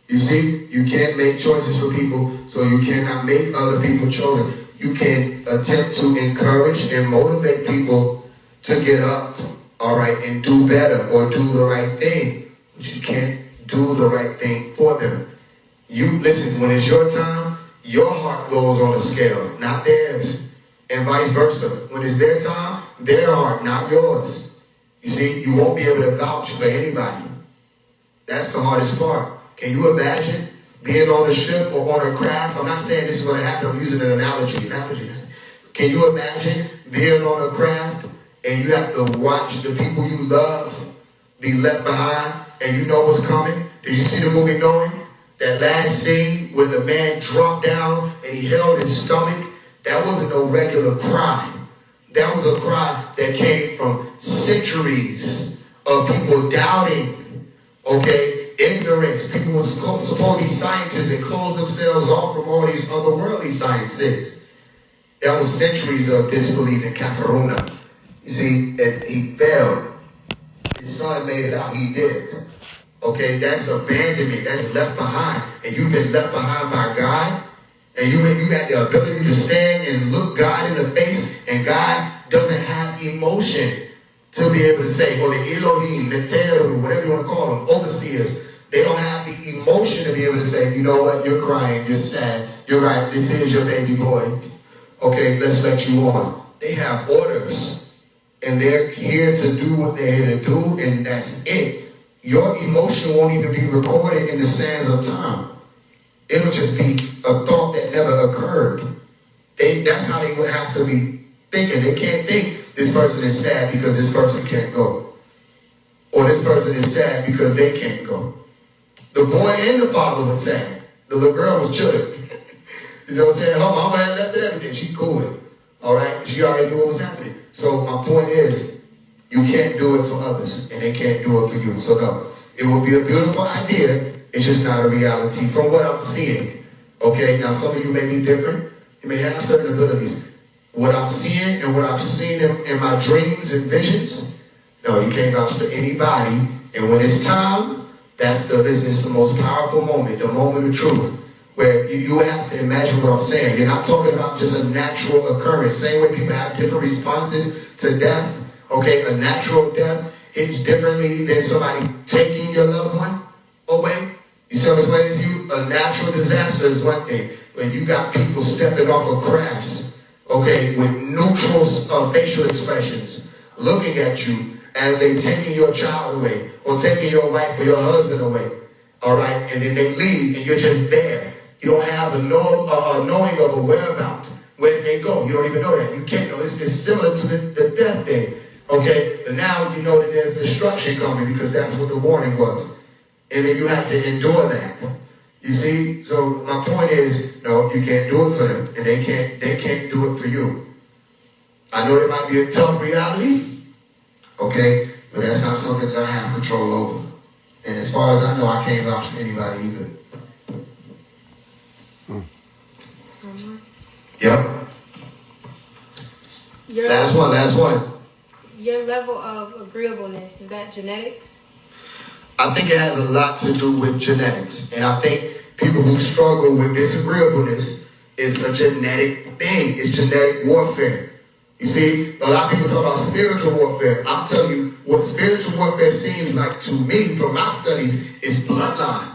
You see, you can't make choices for people, so you cannot make other people chosen. You can attempt to encourage and motivate people to get up, all right, and do better or do the right thing. But you can't do the right thing for them. You listen, when it's your time, your heart goes on a scale, not theirs. And vice versa. When it's their time, their heart, not yours. You see, you won't be able to vouch for anybody. That's the hardest part. Can you imagine being on a ship or on a craft? I'm not saying this is going to happen. I'm using an analogy. Can you imagine being on a craft and you have to watch the people you love be left behind and you know what's coming? Did you see the movie Knowing? That last scene when the man dropped down and he held his stomach, that wasn't no regular cry. That was a cry that came from centuries of people doubting, okay, ignorance. People were supposed to be scientists and close themselves off from all these otherworldly sciences. That was centuries of disbelief in Kafaruna. You see, and he failed. His son made it out. He did. Okay, that's abandonment. That's left behind. And you've been left behind by God. And you got the ability to stand and look God in the face. And God doesn't have emotion to be able to say, or the Elohim, the Teru, whatever you want to call them, overseers. They don't have the emotion to be able to say, you know what, you're crying, you're sad. You're right, this is your baby boy. Okay, let's let you on. They have orders. And they're here to do what they're here to do. And that's it. Your emotion won't even be recorded in the sands of time. It'll just be a thought that never occurred. That's how they would have to be thinking. They can't think this person is sad because this person can't go. Or this person is sad because they can't go. The boy and the father was sad. The little girl was chilling. You know what I'm saying? Her mama had left and everything. She cool. All right? She already knew what was happening. So my point is, you can't do it for others, and they can't do it for you. So no, it will be a beautiful idea. It's just not a reality from what I'm seeing. Okay, now some of you may be different. You may have certain abilities. What I'm seeing and what I've seen in my dreams and visions, no, you can't vouch for anybody. And when it's time, that's the most powerful moment, the moment of truth. Where you have to imagine what I'm saying. You're not talking about just a natural occurrence. Same way people have different responses to death. Okay, a natural death hits differently than somebody taking your loved one away. You see what I'm saying to you? A natural disaster is one thing. When you got people stepping off of crafts, okay, with neutral facial expressions, looking at you as they taking your child away or taking your wife or your husband away, all right, and then they leave and you're just there. You don't have a knowing of a whereabouts. Where did they go? You don't even know that. You can't know. It's similar to the death thing. Okay, but now you know that there's destruction coming because that's what the warning was. And then you have to endure that. You see? So my point is, no, you can't do it for them. And they can't do it for you. I know it might be a tough reality. Okay, but that's not something that I have control over. And as far as I know, I can't vouch for anybody either. Yep. Last one. your level of agreeableness, is that genetics? I think it has a lot to do with genetics. And I think people who struggle with disagreeableness is a genetic thing. It's genetic warfare. You see, a lot of people talk about spiritual warfare. I'm telling you, what spiritual warfare seems like to me from my studies is bloodline.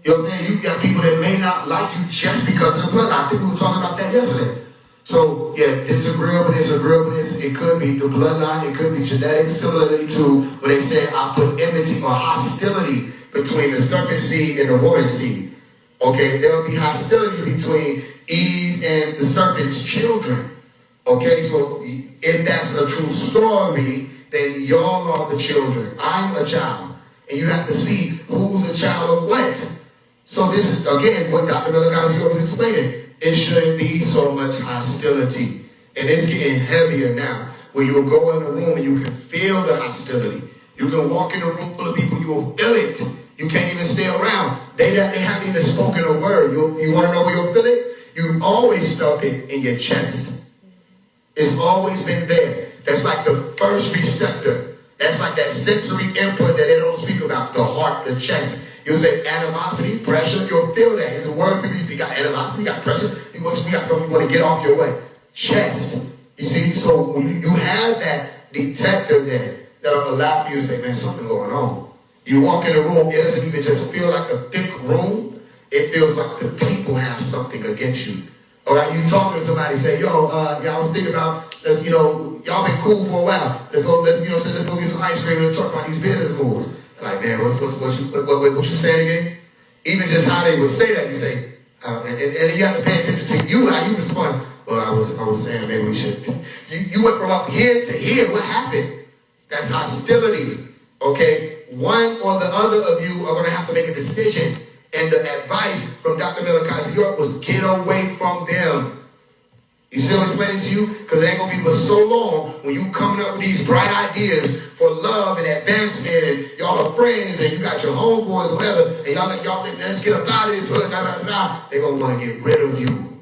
You know what I'm saying? You got people that may not like you just because of the bloodline. I think we were talking about that yesterday. So, yeah, disagreeableness, it could be the bloodline, it could be genetics, similarly to when they say I put enmity or hostility between the serpent seed and the woman seed. Okay, there will be hostility between Eve and the serpent's children. Okay, so if that's a true story, then y'all are the children. I'm a child. And you have to see who's a child of what. So this is, again, what Dr. Melakazi was explaining. It shouldn't be so much hostility. And it's getting heavier now. When you'll go in a room and you can feel the hostility. You can walk in a room full of people, you will feel it. You can't even stay around. They haven't even spoken a word. You want to know where you'll feel it? You've always felt it in your chest. It's always been there. That's like the first receptor. That's like that sensory input that they don't speak about. The heart, the chest. You'll say animosity, pressure. You'll feel that. It's a word people use. You got animosity, you got pressure. We got something you want to get off your way. Chest. You see? So when you have that detector there that'll allow you to say, man, something going on. You walk in a room, it doesn't even just feel like a thick room. It feels like the people have something against you. All right, you talk to somebody, say, yo, y'all was thinking about, y'all been cool for a while. Let's go get some ice cream and let's talk about these business moves. Like, man, what you saying again? Even just how they would say that, you say, and you have to pay attention to you, how you respond. Well, I was saying maybe we should. You went from up here to here. What happened? That's hostility. Okay, one or the other of you are going to have to make a decision. And the advice from Dr. Melakazi York was get away from them. You see what I'm explaining to you? Because it ain't going to be but so long when you coming up with these bright ideas for love and advancement and y'all are friends and you got your homeboys or whatever and y'all think, let's get up out of this hood, they're going to want to get rid of you.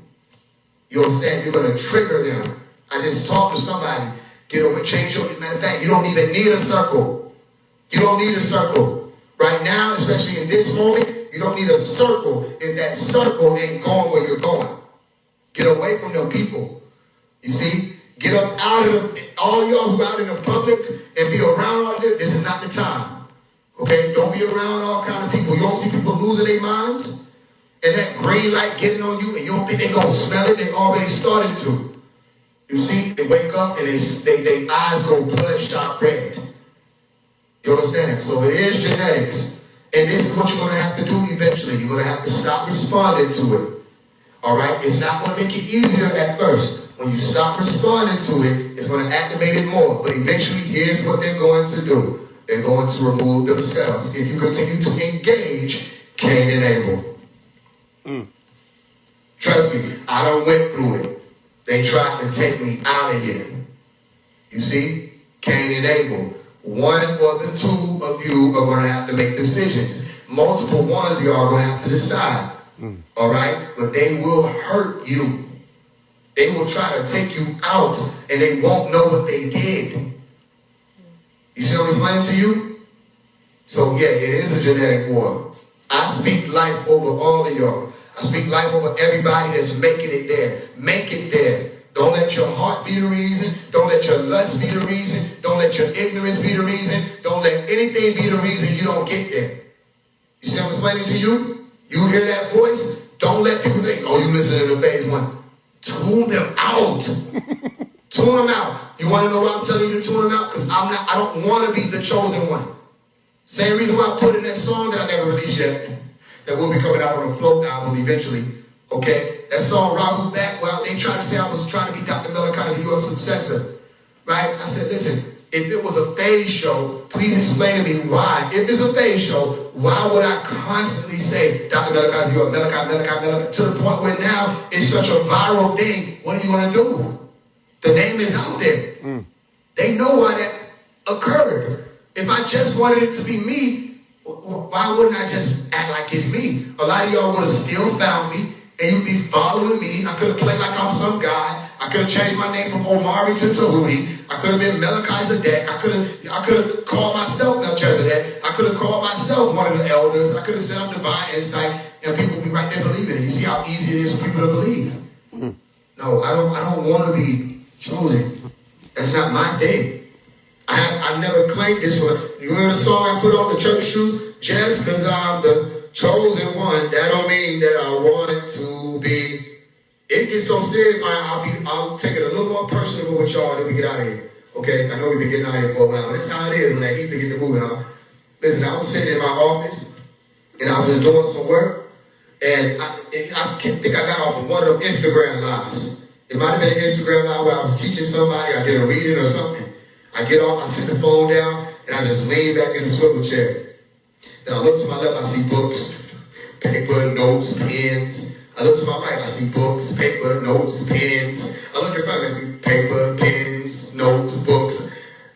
You understand? You're going to trigger them. I just talked to somebody. Get over, change your, matter of fact, you don't even need a circle. You don't need a circle. Right now, especially in this moment, you don't need a circle if that circle ain't going where you're going. Get away from them people. You see? Get up out of all y'all who out in the public and be around all this. This is not the time. Okay? Don't be around all kind of people. You don't see people losing their minds and that green light getting on you and you don't think they're going to smell it. They already started to. You see? They wake up and they eyes go bloodshot red. You understand that? So it is genetics. And this is what you're going to have to do eventually. You're going to have to stop responding to it. All right? It's not going to make it easier at first. When you stop responding to it, it's going to activate it more. But eventually, here's what they're going to do. They're going to remove themselves. If you continue to engage Cain and Abel. Trust me, I done went through it. They tried to take me out of here. You see? Cain and Abel. One or the two of you are going to have to make decisions. Multiple ones of y'all are going to have to decide. All right? But they will hurt you. They will try to take you out and they won't know what they did. You see what I'm explaining to you? So yeah, it is a genetic war. I speak life over all of y'all. I speak life over everybody that's making it there. Make it there. Don't let your heart be the reason. Don't let your lust be the reason. Don't let your ignorance be the reason. Don't let anything be the reason you don't get there. You see what I'm explaining to you? You hear that voice? Don't let people think, oh, you listening to phase one. Tune them out. Tune them out. You want to know why I'm telling you to tune them out? Because I don't want to be the chosen one. Same reason why I put in that song that I never released yet, that will be coming out on a Float album eventually. Okay? That song, Rahul Back, well, they tried to say I was trying to be Dr. Melakazi, your successor. Right? I said, listen, if it was a phase show, please explain to me why. If it's a phase show, why would I constantly say, Dr. Melakazi, you're Melakazi, to the point where now it's such a viral thing. What are you going to do? The name is out there. They know why that occurred. If I just wanted it to be me, why wouldn't I just act like it's me? A lot of y'all would have still found me, and you'd be following me. I could have played like I'm some guy. I could have changed my name from Omari to Tahuti. I could have been Malachi Zadek. I could have called myself Melchizedek. I could have called myself one of the elders. I could have said I'm divine insight, and people would be right there believing it. You see how easy it is for people to believe. No, I don't want to be chosen. That's not my thing. I've never claimed this one. You remember the song I put on the church shoes? Just because I'm the chosen one, that don't mean that I want to be. It gets so serious, I'll take it a little more personal with y'all then we get out of here. Okay? I know we've been getting out of here for a while, but that's how it is when that ether get the moving out. Listen, I was sitting in my office, and I was doing some work, and I think I got off of one of them Instagram lives. It might have been an Instagram live where I was teaching somebody, I did a reading or something. I get off, I sit the phone down, and I just lean back in the swivel chair. Then I look to my left, I see books, paper, notes, pens. I look to my right, I see books, paper, notes, pens. I look at my right, I see paper, pens, notes, books.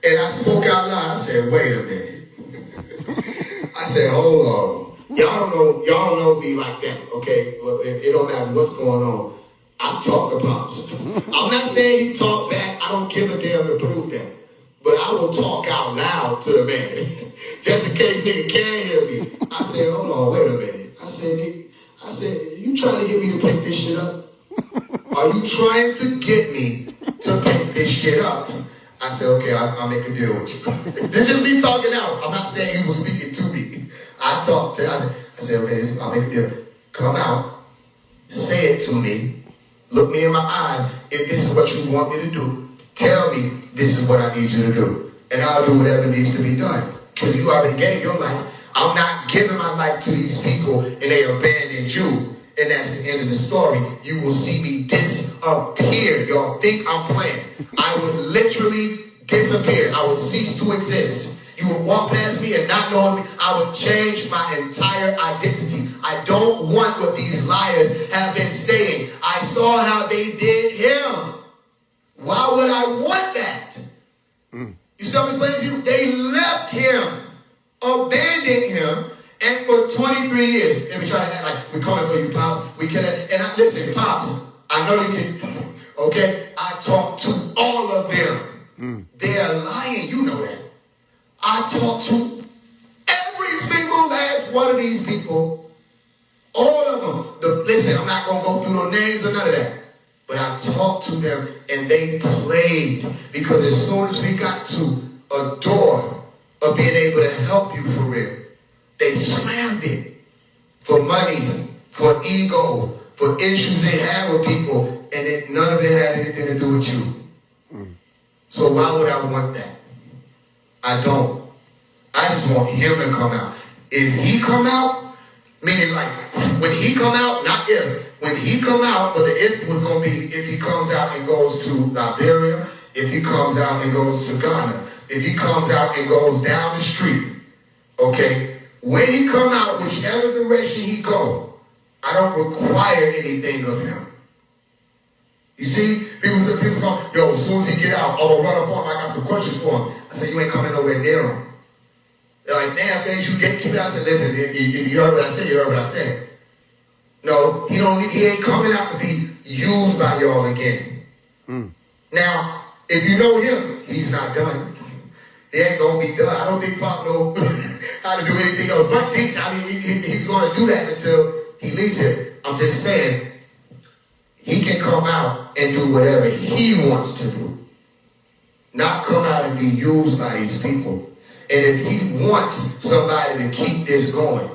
And I spoke out loud. I said, wait a minute. I said, hold on. Y'all don't know me like that, okay? Well, it don't matter what's going on. I talk about it. I'm not saying he talk back. I don't give a damn to prove that. But I will talk out loud to the man. Just in case nigga can't hear me. I said, hold on, wait a minute. I said, you trying to get me to pick this shit up? Are you trying to get me to pick this shit up? I said, okay, I'll make a deal with you. This is me talking out. I'm not saying he was speaking to me. I said, okay, I'll make a deal. Come out, say it to me, look me in my eyes. If this is what you want me to do, tell me this is what I need you to do. And I'll do whatever needs to be done. Because you already gave your life. I'm not giving my life to these people and they abandoned you. And that's the end of the story. You will see me disappear. Y'all think I'm playing. I would literally disappear. I would cease to exist. You would walk past me and not know me. I would change my entire identity. I don't want what these liars have been saying. I saw how they did him. Why would I want that? You see what I'm explaining to you? They left him, abandoned him, and for 23 years, they be trying to act like we're coming for you, Pops. We can, and listen, Pops, I know you can, okay? I talk to all of them. They're lying, you know that. I talk to every single last one of these people, all of them. Listen, I'm not going to go through no names or none of that. But I talked to them and they played because as soon as we got to a door of being able to help you for real, they slammed it for money, for ego, for issues they had with people, and none of it had anything to do with you. So why would I want that? I don't. I just want him to come out. If he come out, meaning like when he come out, not if. When he come out, but the if was going to be if he comes out and goes to Liberia, if he comes out and goes to Ghana, if he comes out and goes down the street, okay? When he come out, whichever direction he go, I don't require anything of him. You see, people say, yo, as soon as he get out, I'm going to run up on him. I got some questions for him. I said, you ain't coming nowhere near him. They're like, damn, things you get, keep it out. I said, listen, if you heard what I said, you heard what I said. No, he ain't coming out to be used by y'all again. Now, if you know him, he's not done. He ain't going to be done. I don't think Pop knows how to do anything else. But he's going to do that until he leaves here. I'm just saying, he can come out and do whatever he wants to do. Not come out and be used by these people. And if he wants somebody to keep this going,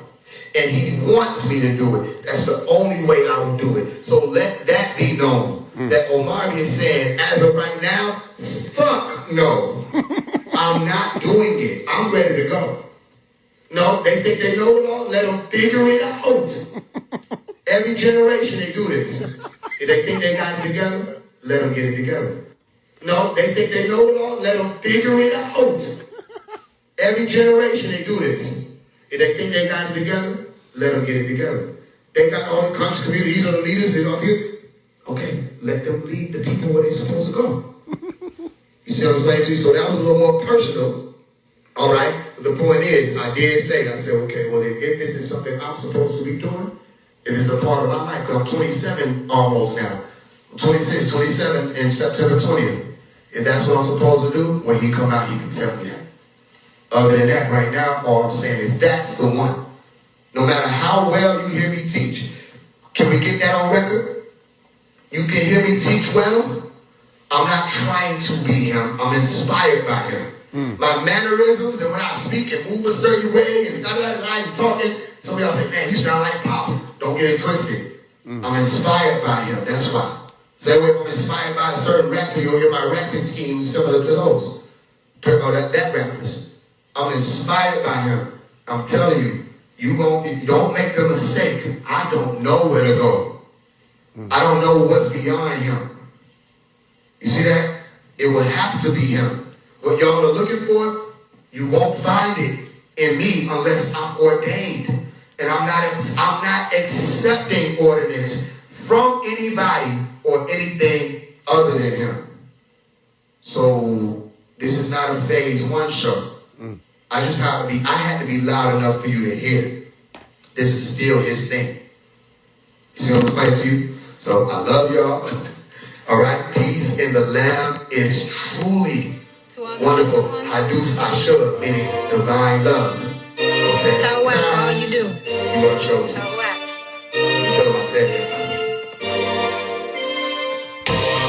and he wants me to do it, that's the only way I will do it. So let that be known. That Omari is saying, as of right now, fuck no. I'm not doing it. I'm ready to go. No, they think they know it all. Let them figure it out. Every generation they do this. If they think they got it together, let them get it together. No, they think they know it all. Let them figure it out. Every generation they do this. If they think they got it together, let them get it together. They got all the conscious communities, these are the leaders, they're up here. Okay, let them lead the people where they're supposed to go. You see what I'm saying to you? So that was a little more personal. All right? The point is, I did say, I said, okay, well, if this is something I'm supposed to be doing, if it's a part of my life, 'cause I'm 27 almost now. 26, 27, and September 20th. If that's what I'm supposed to do, when he come out, he can tell me that. Other than that, right now, all I'm saying is that's the one. No matter how well you hear me teach, can we get that on record? You can hear me teach well. I'm not trying to be him. I'm inspired by him. My mannerisms and when I speak and move a certain way and I'm talking, somebody else say, man, you sound like Pops. Don't get it twisted. I'm inspired by him. That's why. So that way, if I'm inspired by a certain rapper, you'll hear my rapping scheme similar to those. That rappers. I'm inspired by him. I'm telling you, you don't make the mistake. I don't know where to go. I don't know what's beyond him. You see that? It would have to be him. What y'all are looking for, you won't find it in me unless I'm ordained. And I'm not accepting ordinance from anybody or anything other than him. So this is not a phase one show. I had to be loud enough for you to hear. This is still his thing. You see what I'm saying to you? So I love y'all. All right, peace in the Lamb is truly wonderful. I should, meaning divine love. Okay. Tell what for all you do. You want to show me? Tell what. Tell him I said that.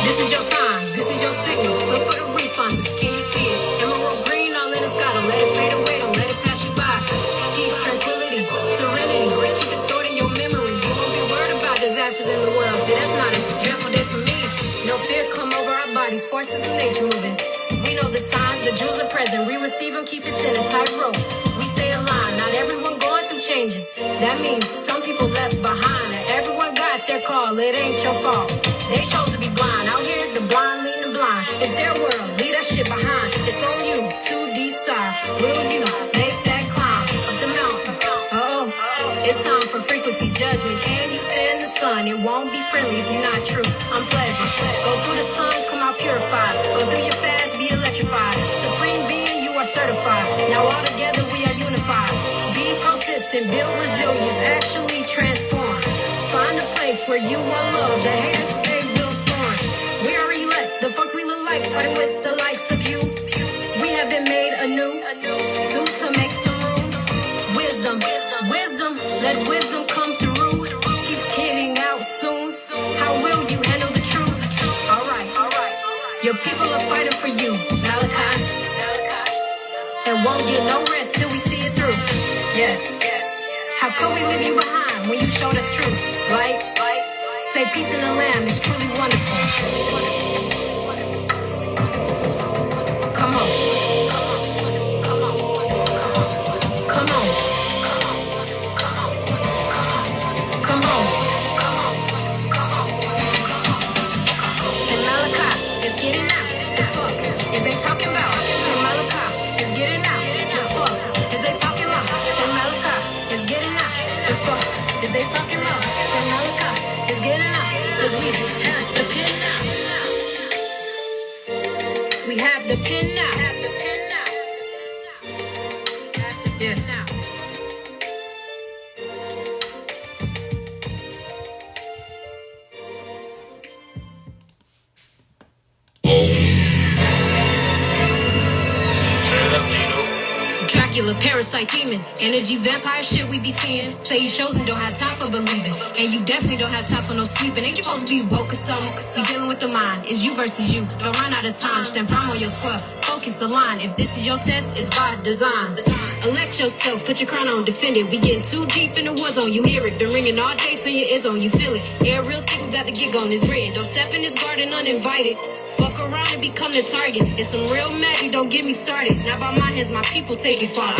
This is your sign. This is your signal. Look for the responses. Can you see it? Emerald green all in the sky. Don't let it fade away. Don't let it pass you by. Peace, tranquility, serenity. Keep it stored in your memory. You won't be worried about disasters in the world. See, that's not a dreadful day for me. No fear come over our bodies. Forces of nature moving. We know the signs. The jewels are present. We receive them. Keep it in a tightrope. We stay aligned. Not everyone going through changes. That means some people left behind. Everyone got their call. It ain't your fault. They chose to be blind. Out here, the blind leading the blind. It's their world. Leave that shit behind. It's on you to decide. Will you make that climb up the mountain? It's time for frequency judgment. Can you stand the sun? It won't be friendly if you're not true. Unpleasant. Go through the sun, come out purified. Go through your fast, be electrified. Supreme being, you are certified. Now all together we are unified. Be persistent, build resilience, actually transform. Find a place where you are loved. The haters, they will scorn. We are elect. The fuck we look like? Fighting with the likes of you. We have been made anew. Suit to make some room. Wisdom. Let wisdom come through. He's getting out soon. How will you handle the truth? All right. Your people are fighting for you, Malachi. And won't get no rest till we see it through. Yes. How could we leave you behind when you showed us truth? Right? Say peace in the Lamb is truly wonderful. Come on. Say Malachi is getting out. The fuck is they talking about? Say Malachi is getting out. The fuck is they talking about? Say Malachi is getting out. The fuck is they talking about? Say Malachi is getting out. Cause we have the pin now. We have the pin now. Yeah. Dracula, parasite, demon, energy, vampire shit we be seeing. Say you chosen, don't have time for believing. And you definitely don't have time for no sleeping. Ain't you supposed to be woke or something? You dealing with the mind, it's you versus you. Don't run out of time, stand firm on your square. Focus the line, if this is your test, it's by design. Elect yourself, put your crown on, defend it. We getting too deep in the war zone, you hear it. Been ringing all day till your ears on, you feel it. Yeah, real thick, we got the gig on, it's written. Don't step in this garden uninvited. Fuck around and become the target. It's some real magic, don't get me started. Not by my hands, my people take it far.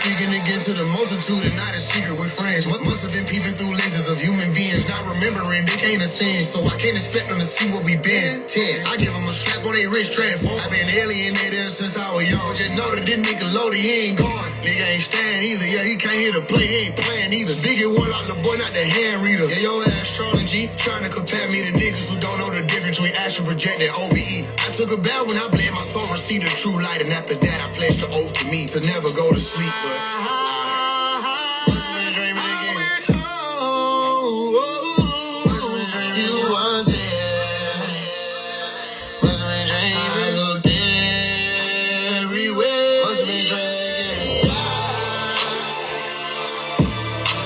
Speaking against the multitude and not a secret with friends. Must have been peeping through lenses of human beings, not remembering they can't ascend. So I can't expect them to see what we been. 10. I give them a slap on their wrist transform. I've been alienated since I was young. Just know that this Nickelodeon, he ain't gone. Nigga ain't stand either. Yeah, he can't hear the play, he ain't playing either. Biggie Warlock, the boy, not the hand reader. Yeah, your ass Charlie G, trying to compare me to niggas who don't know the difference between astral projected and OBE. I took a bath when I bled my soul, received the true light, and after that I pledged the oath to me to never go to sleep. But must have been dreaming again. Must have been dreaming. You weren't there. Must have been dreaming. I looked everywhere. Must have been dreaming again.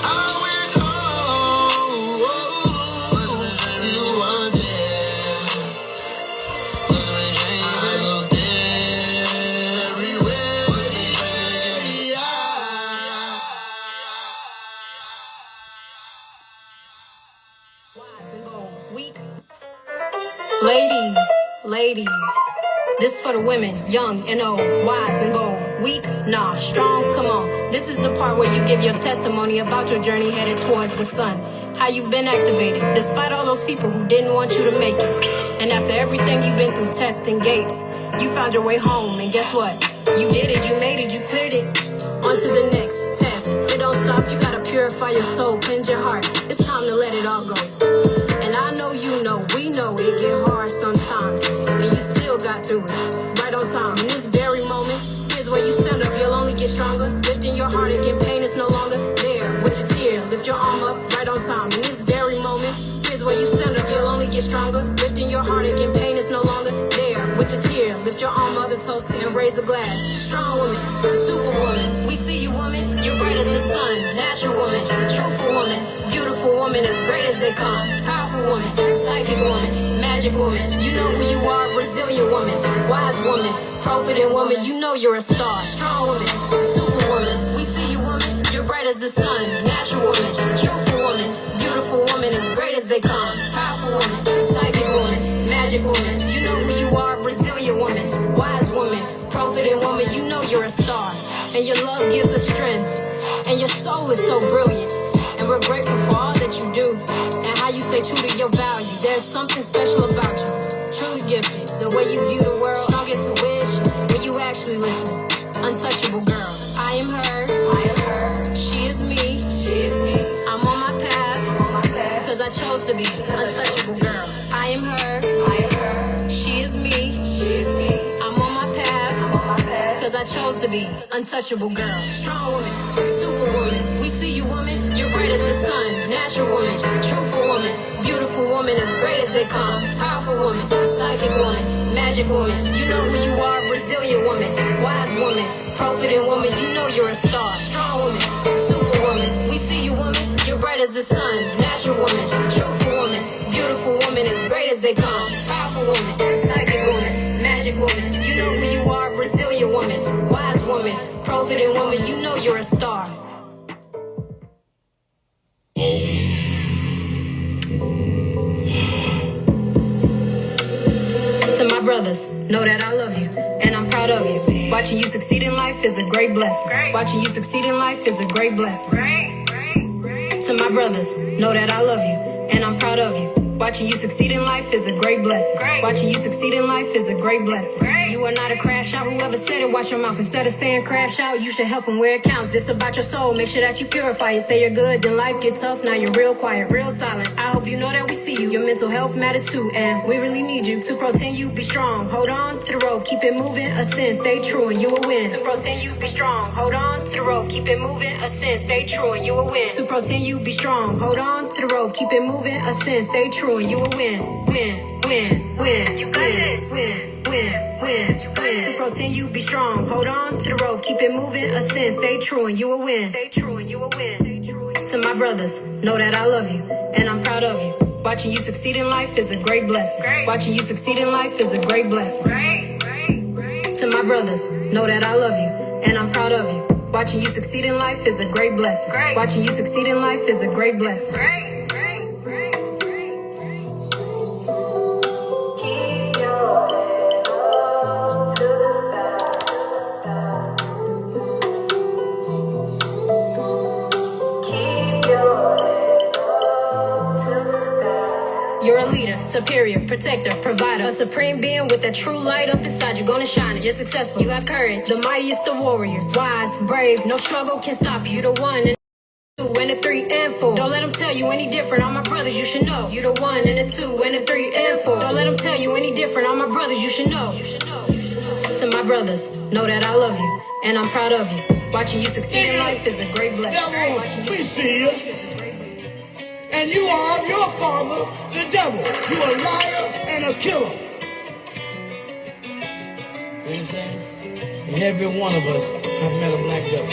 I went home. Must have been dreaming. You weren't there. Must have been dreaming. I looked everywhere. Must have been dreaming again. Wise and bold, weak. Ladies, this for the women, young and old, wise and bold, weak, nah, strong, come on. This is the part where you give your testimony about your journey headed towards the sun. How you've been activated, despite all those people who didn't want you to make it. And after everything you've been through, tests and gates, you found your way home, and guess what? You did it, you made it, you cleared it. On to the next test. It don't stop, you gotta purify your soul, cleanse your heart. It's time to let it all go. And I know you know, we know it get hard sometimes. And you still got through it, right on time. In this very moment, here's where you stand up, you'll only get stronger. Lifting your heart again, pain is no longer there, which is here. Lift your arm up, right on time. In this very moment, here's where you stand up, you'll only get stronger. Lifting your heart again, pain is no longer there, which is here. Lift your arm up, toast and raise a glass. Strong woman, superwoman, we see you woman. You're bright as the sun, natural woman, truthful woman, beautiful woman, as great as they come. Powerful woman, psychic woman, magic woman. You know who you are, resilient woman, wise woman, profiting woman. You know you're a star. Strong woman, superwoman, we see you woman. You're bright as the sun, natural woman, truthful woman, beautiful woman, as great as they come. Powerful woman, psychic woman, magic woman. You know who you are, resilient woman, wise woman, profiting woman. You know you're a star. And your love gives us strength. And your soul is so brilliant. And we're grateful for all that you do. And how you stay true to your value. There's something special about you. Truly gifted. The way you view the world. Strong intuition. When you actually listen. Untouchable girl. I am her. She is me. I'm on my path. Cause I chose to be. Untouchable girl. I am her. She is me. I'm on my path. Cause I chose to be untouchable girl. Strong woman, superwoman, we see you woman. You're bright as the sun, natural woman, truthful woman, beautiful woman, as great as they come. Powerful woman, psychic woman, magic woman. You know who you are, resilient woman, wise woman, profiting woman. You know you're a star. Strong woman, superwoman, we see you woman. You're bright as the sun, natural woman, truthful woman, beautiful woman, as great as they come. Powerful woman, psychic woman, magic woman. You know who you are, resilient woman, wise woman, profiting woman. You know you're a star. To my brothers, know that I love you, and I'm proud of you. Watching you succeed in life is a great blessing. Watching you succeed in life is a great blessing. To my brothers, know that I love you, and I'm proud of you. Watching you succeed in life is a great blessing. Watching you succeed in life is a great blessing. You are not a crash out. Whoever said it, watch your mouth. Instead of saying crash out, you should help them where it counts. This about your soul. Make sure that you purify it. Say you're good, then life get tough. Now you're real quiet, real silent. I hope you know that we see you. Your mental health matters too, and we really need you to protect you. Be strong. Hold on to the rope. Keep it moving. Ascend. Stay true, and you will win. To protect you, be strong. Hold on to the rope. Keep it moving. Ascend. Stay true, and you will win. To protect you, be strong. Hold on to the rope. Keep it moving. Ascend. Stay true, and you will win. Win. You got this. Win. To protect you, be strong. Hold on to the rope. Keep it moving. Ascend. Stay true, and you will win. Stay true, and you will win. To my brothers, know that I love you, and I'm proud of you. Watching you succeed in life is a great blessing. Watching you succeed in life is a great blessing. To my brothers, know that I love you, and I'm proud of you. Watching you succeed in life is a great blessing. Watching you succeed in life is a great blessing. warrior, superior, protector, provider, a supreme being with that true light up inside you, gonna shine it. You're successful, you have courage, the mightiest of warriors, wise, brave, no struggle can stop you. The one and two and the three and four. Don't let them tell you any different. All my brothers, you should know. You the one and the two and the three and four. Don't let them tell you any different. All my brothers, you should know. To my brothers, know that I love you and I'm proud of you. Watching you succeed in life is a great blessing. Devil, we see you. And you are of your father, the devil. You a liar and a killer. You understand? And every one of us have met a black devil.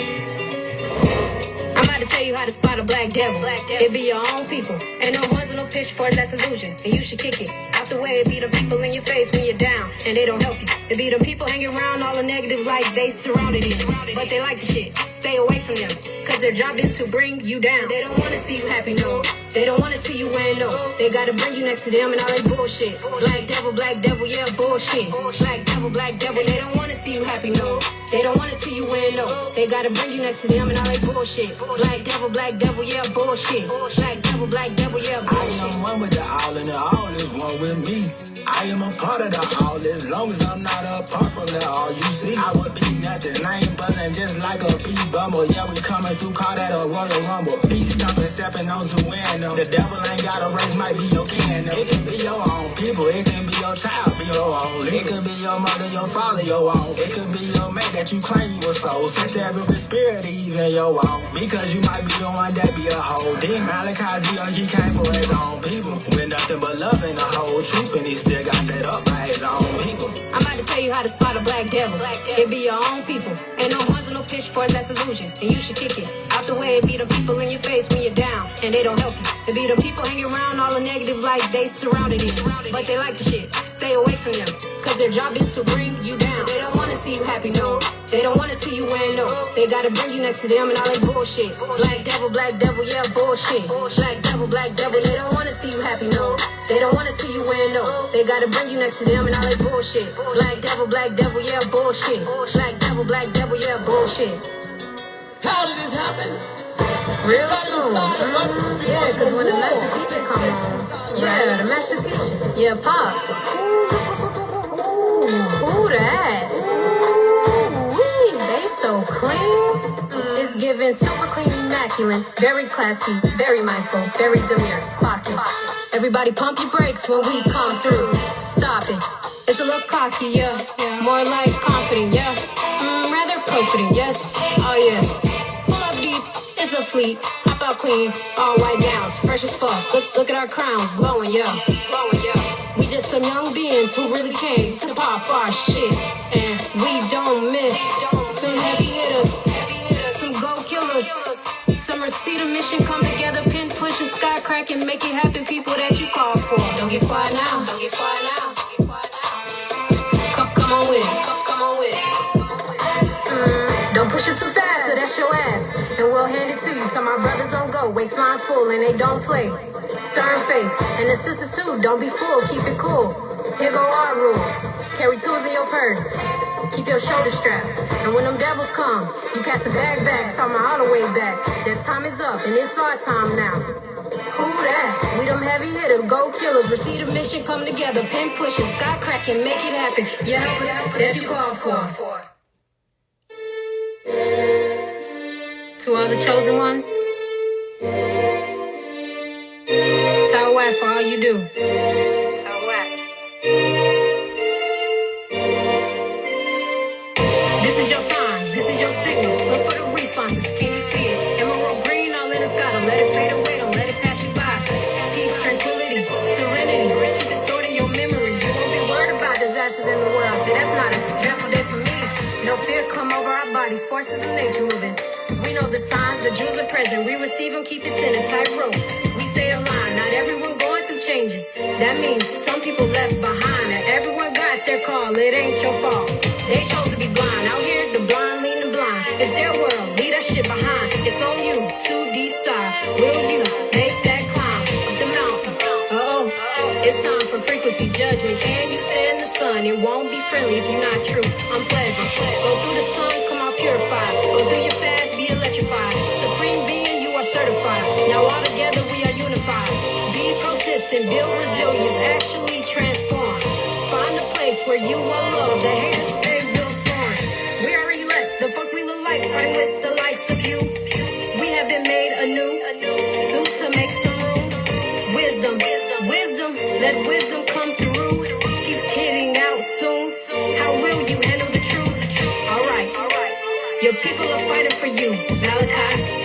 I'm about to tell you how to spot a black devil. It be your own people. Ain't no ones and no pitchforks, that's illusion. And you should kick it out the way. It be the people in your face when you're down and they don't help you. It be the people hanging around all the negative like they surrounded you. But they like the shit. Stay away from them. Cause their job is to bring you down. They don't wanna see you happy, no. They don't wanna see you win, no. They gotta bring you next to them and all that bullshit. Black devil, yeah, bullshit. Black devil, they don't wanna see you happy, no. They don't wanna see you win, no. They gotta bring you next to them and all that bullshit. Black devil, yeah, bullshit. Black devil, yeah, bullshit. I am one with the all and the all is one with me. I am a part of the all as long as I'm not apart from the all. You see, I would be nothing. I ain't buzzing just like a bee bumble. Yeah, we coming through, call that a Royal Rumble. Feet stomping, stepping on some window. The devil ain't got a race, might be your kin. It can be your own people, it can be your child, be your own. It could be your mother, your father, your own. It could be your mate that you claim you a soul. Since every spirit, even your own. Because you might be the one that be a hoe. Then Malachi Z, he came for his own people. With nothing but love and the whole truth, and he still got set up by his own people. I'm about to tell you how to spot a black devil. It be your own people. Ain't no ones and no pitchforks, that's illusion. And you should kick it out the way. It be the people in your face when you're down and they don't help you. It be the people hanging around all the negative like they surrounded you. But they like the shit. Stay away from them. Cause their job is to bring you down. They don't wanna see you happy, no. They don't wanna see you win, no. They gotta bring you next to them and all that bullshit. Black devil, yeah, bullshit. Black devil, they don't wanna see you happy, no. They don't wanna see you win, no. They gotta bring you next to them and all that bullshit. Black devil, yeah, bullshit. Black devil, yeah, bullshit. How did this happen? Real soon. Yeah, cause when the master teacher come on. Yeah, the master teacher. Yeah, Pops. Ooh, who that? Ooh, they so clean. It's given super clean, immaculate, very classy, very mindful, very demure, clocking. Everybody pump your brakes when we come through. Stop it. It's a little cocky, yeah. More like confident, yeah. Rather confident, yes. Oh, yes. Pull up deep. It's a fleet. Hop out clean. All white gowns. Fresh as fuck. Look at our crowns. Glowing, yeah. We just some young beings who really came to pop our shit. And we don't miss. Some heavy hitters. Some go killers. Some receipt of mission come together. Pin pushing, sky cracking. Make it happen, people that you call for. Don't get quiet now. Come on with it. Don't push it too fast, or that's your ass. And we'll hand it to you. Tell my brothers don't go. Waistline full and they don't play. Stern face. And the sisters too. Don't be fooled. Keep it cool. Here go our rule. Carry tools in your purse. Keep your shoulder strapped. And when them devils come, you cast the bag back. Tell my all the way back. Their time is up and it's our time now. Who that? We them heavy hitters, go killers. Receipt of mission, come together. Pin pushing, sky cracking, make it happen. You help us that you call for. To all the chosen ones, Tawad for all you do. Tawad. This is your sign, this is your signal. Look for the responses, can you see it? Emerald green, all in the sky. Don't let it fade away, don't let it pass you by. Peace, tranquility, serenity. Keep it stored in your memory. You won't be worried about disasters in the world. Say that's not a dreadful day for me. No fear come over our bodies, forces of nature moving. We know the signs, the jewels are present. We receive them, keep it in a tight rope. We stay aligned, not everyone going through changes. That means some people left behind. And everyone got their call, it ain't your fault. They chose to be blind. Out here, the blind lead the blind. It's their world, leave that shit behind. It's on you to decide. Will you make that climb up the mountain? It's time for frequency judgment. Can you stand the sun? It won't be friendly if you're not true. Unpleasant. Go through the sun, come out purified. Go through your fast, be electrified. Supreme being, you are certified. Now all together we are unified. Be persistent. and build resilience, actually transform. Find a place where you are loved, the haters, they will scorn. We are elect, the fuck we look like, fighting with the likes of you. We have been made anew, suit to make some room. Wisdom, let wisdom come through. He's kidding out soon. How will you handle the truth? Alright, your people are fighting for you, Malachi.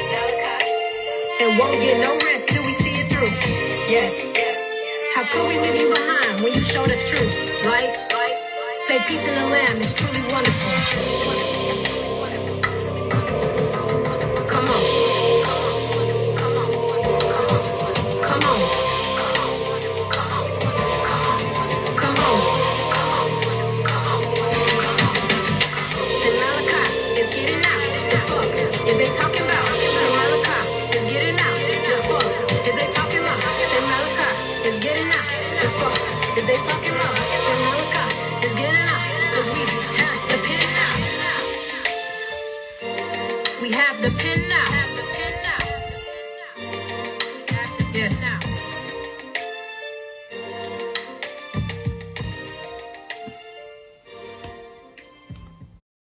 And won't get no rest till we see it through. Yes. How could we leave you behind when you showed us truth? Light, say peace in the land is truly wonderful. Come on. Say Malachi is getting out. The fuck is they talking about? Say Malachi is getting out. The fuck is they talking about? Say Malachi is getting out. The fuck is they talking about?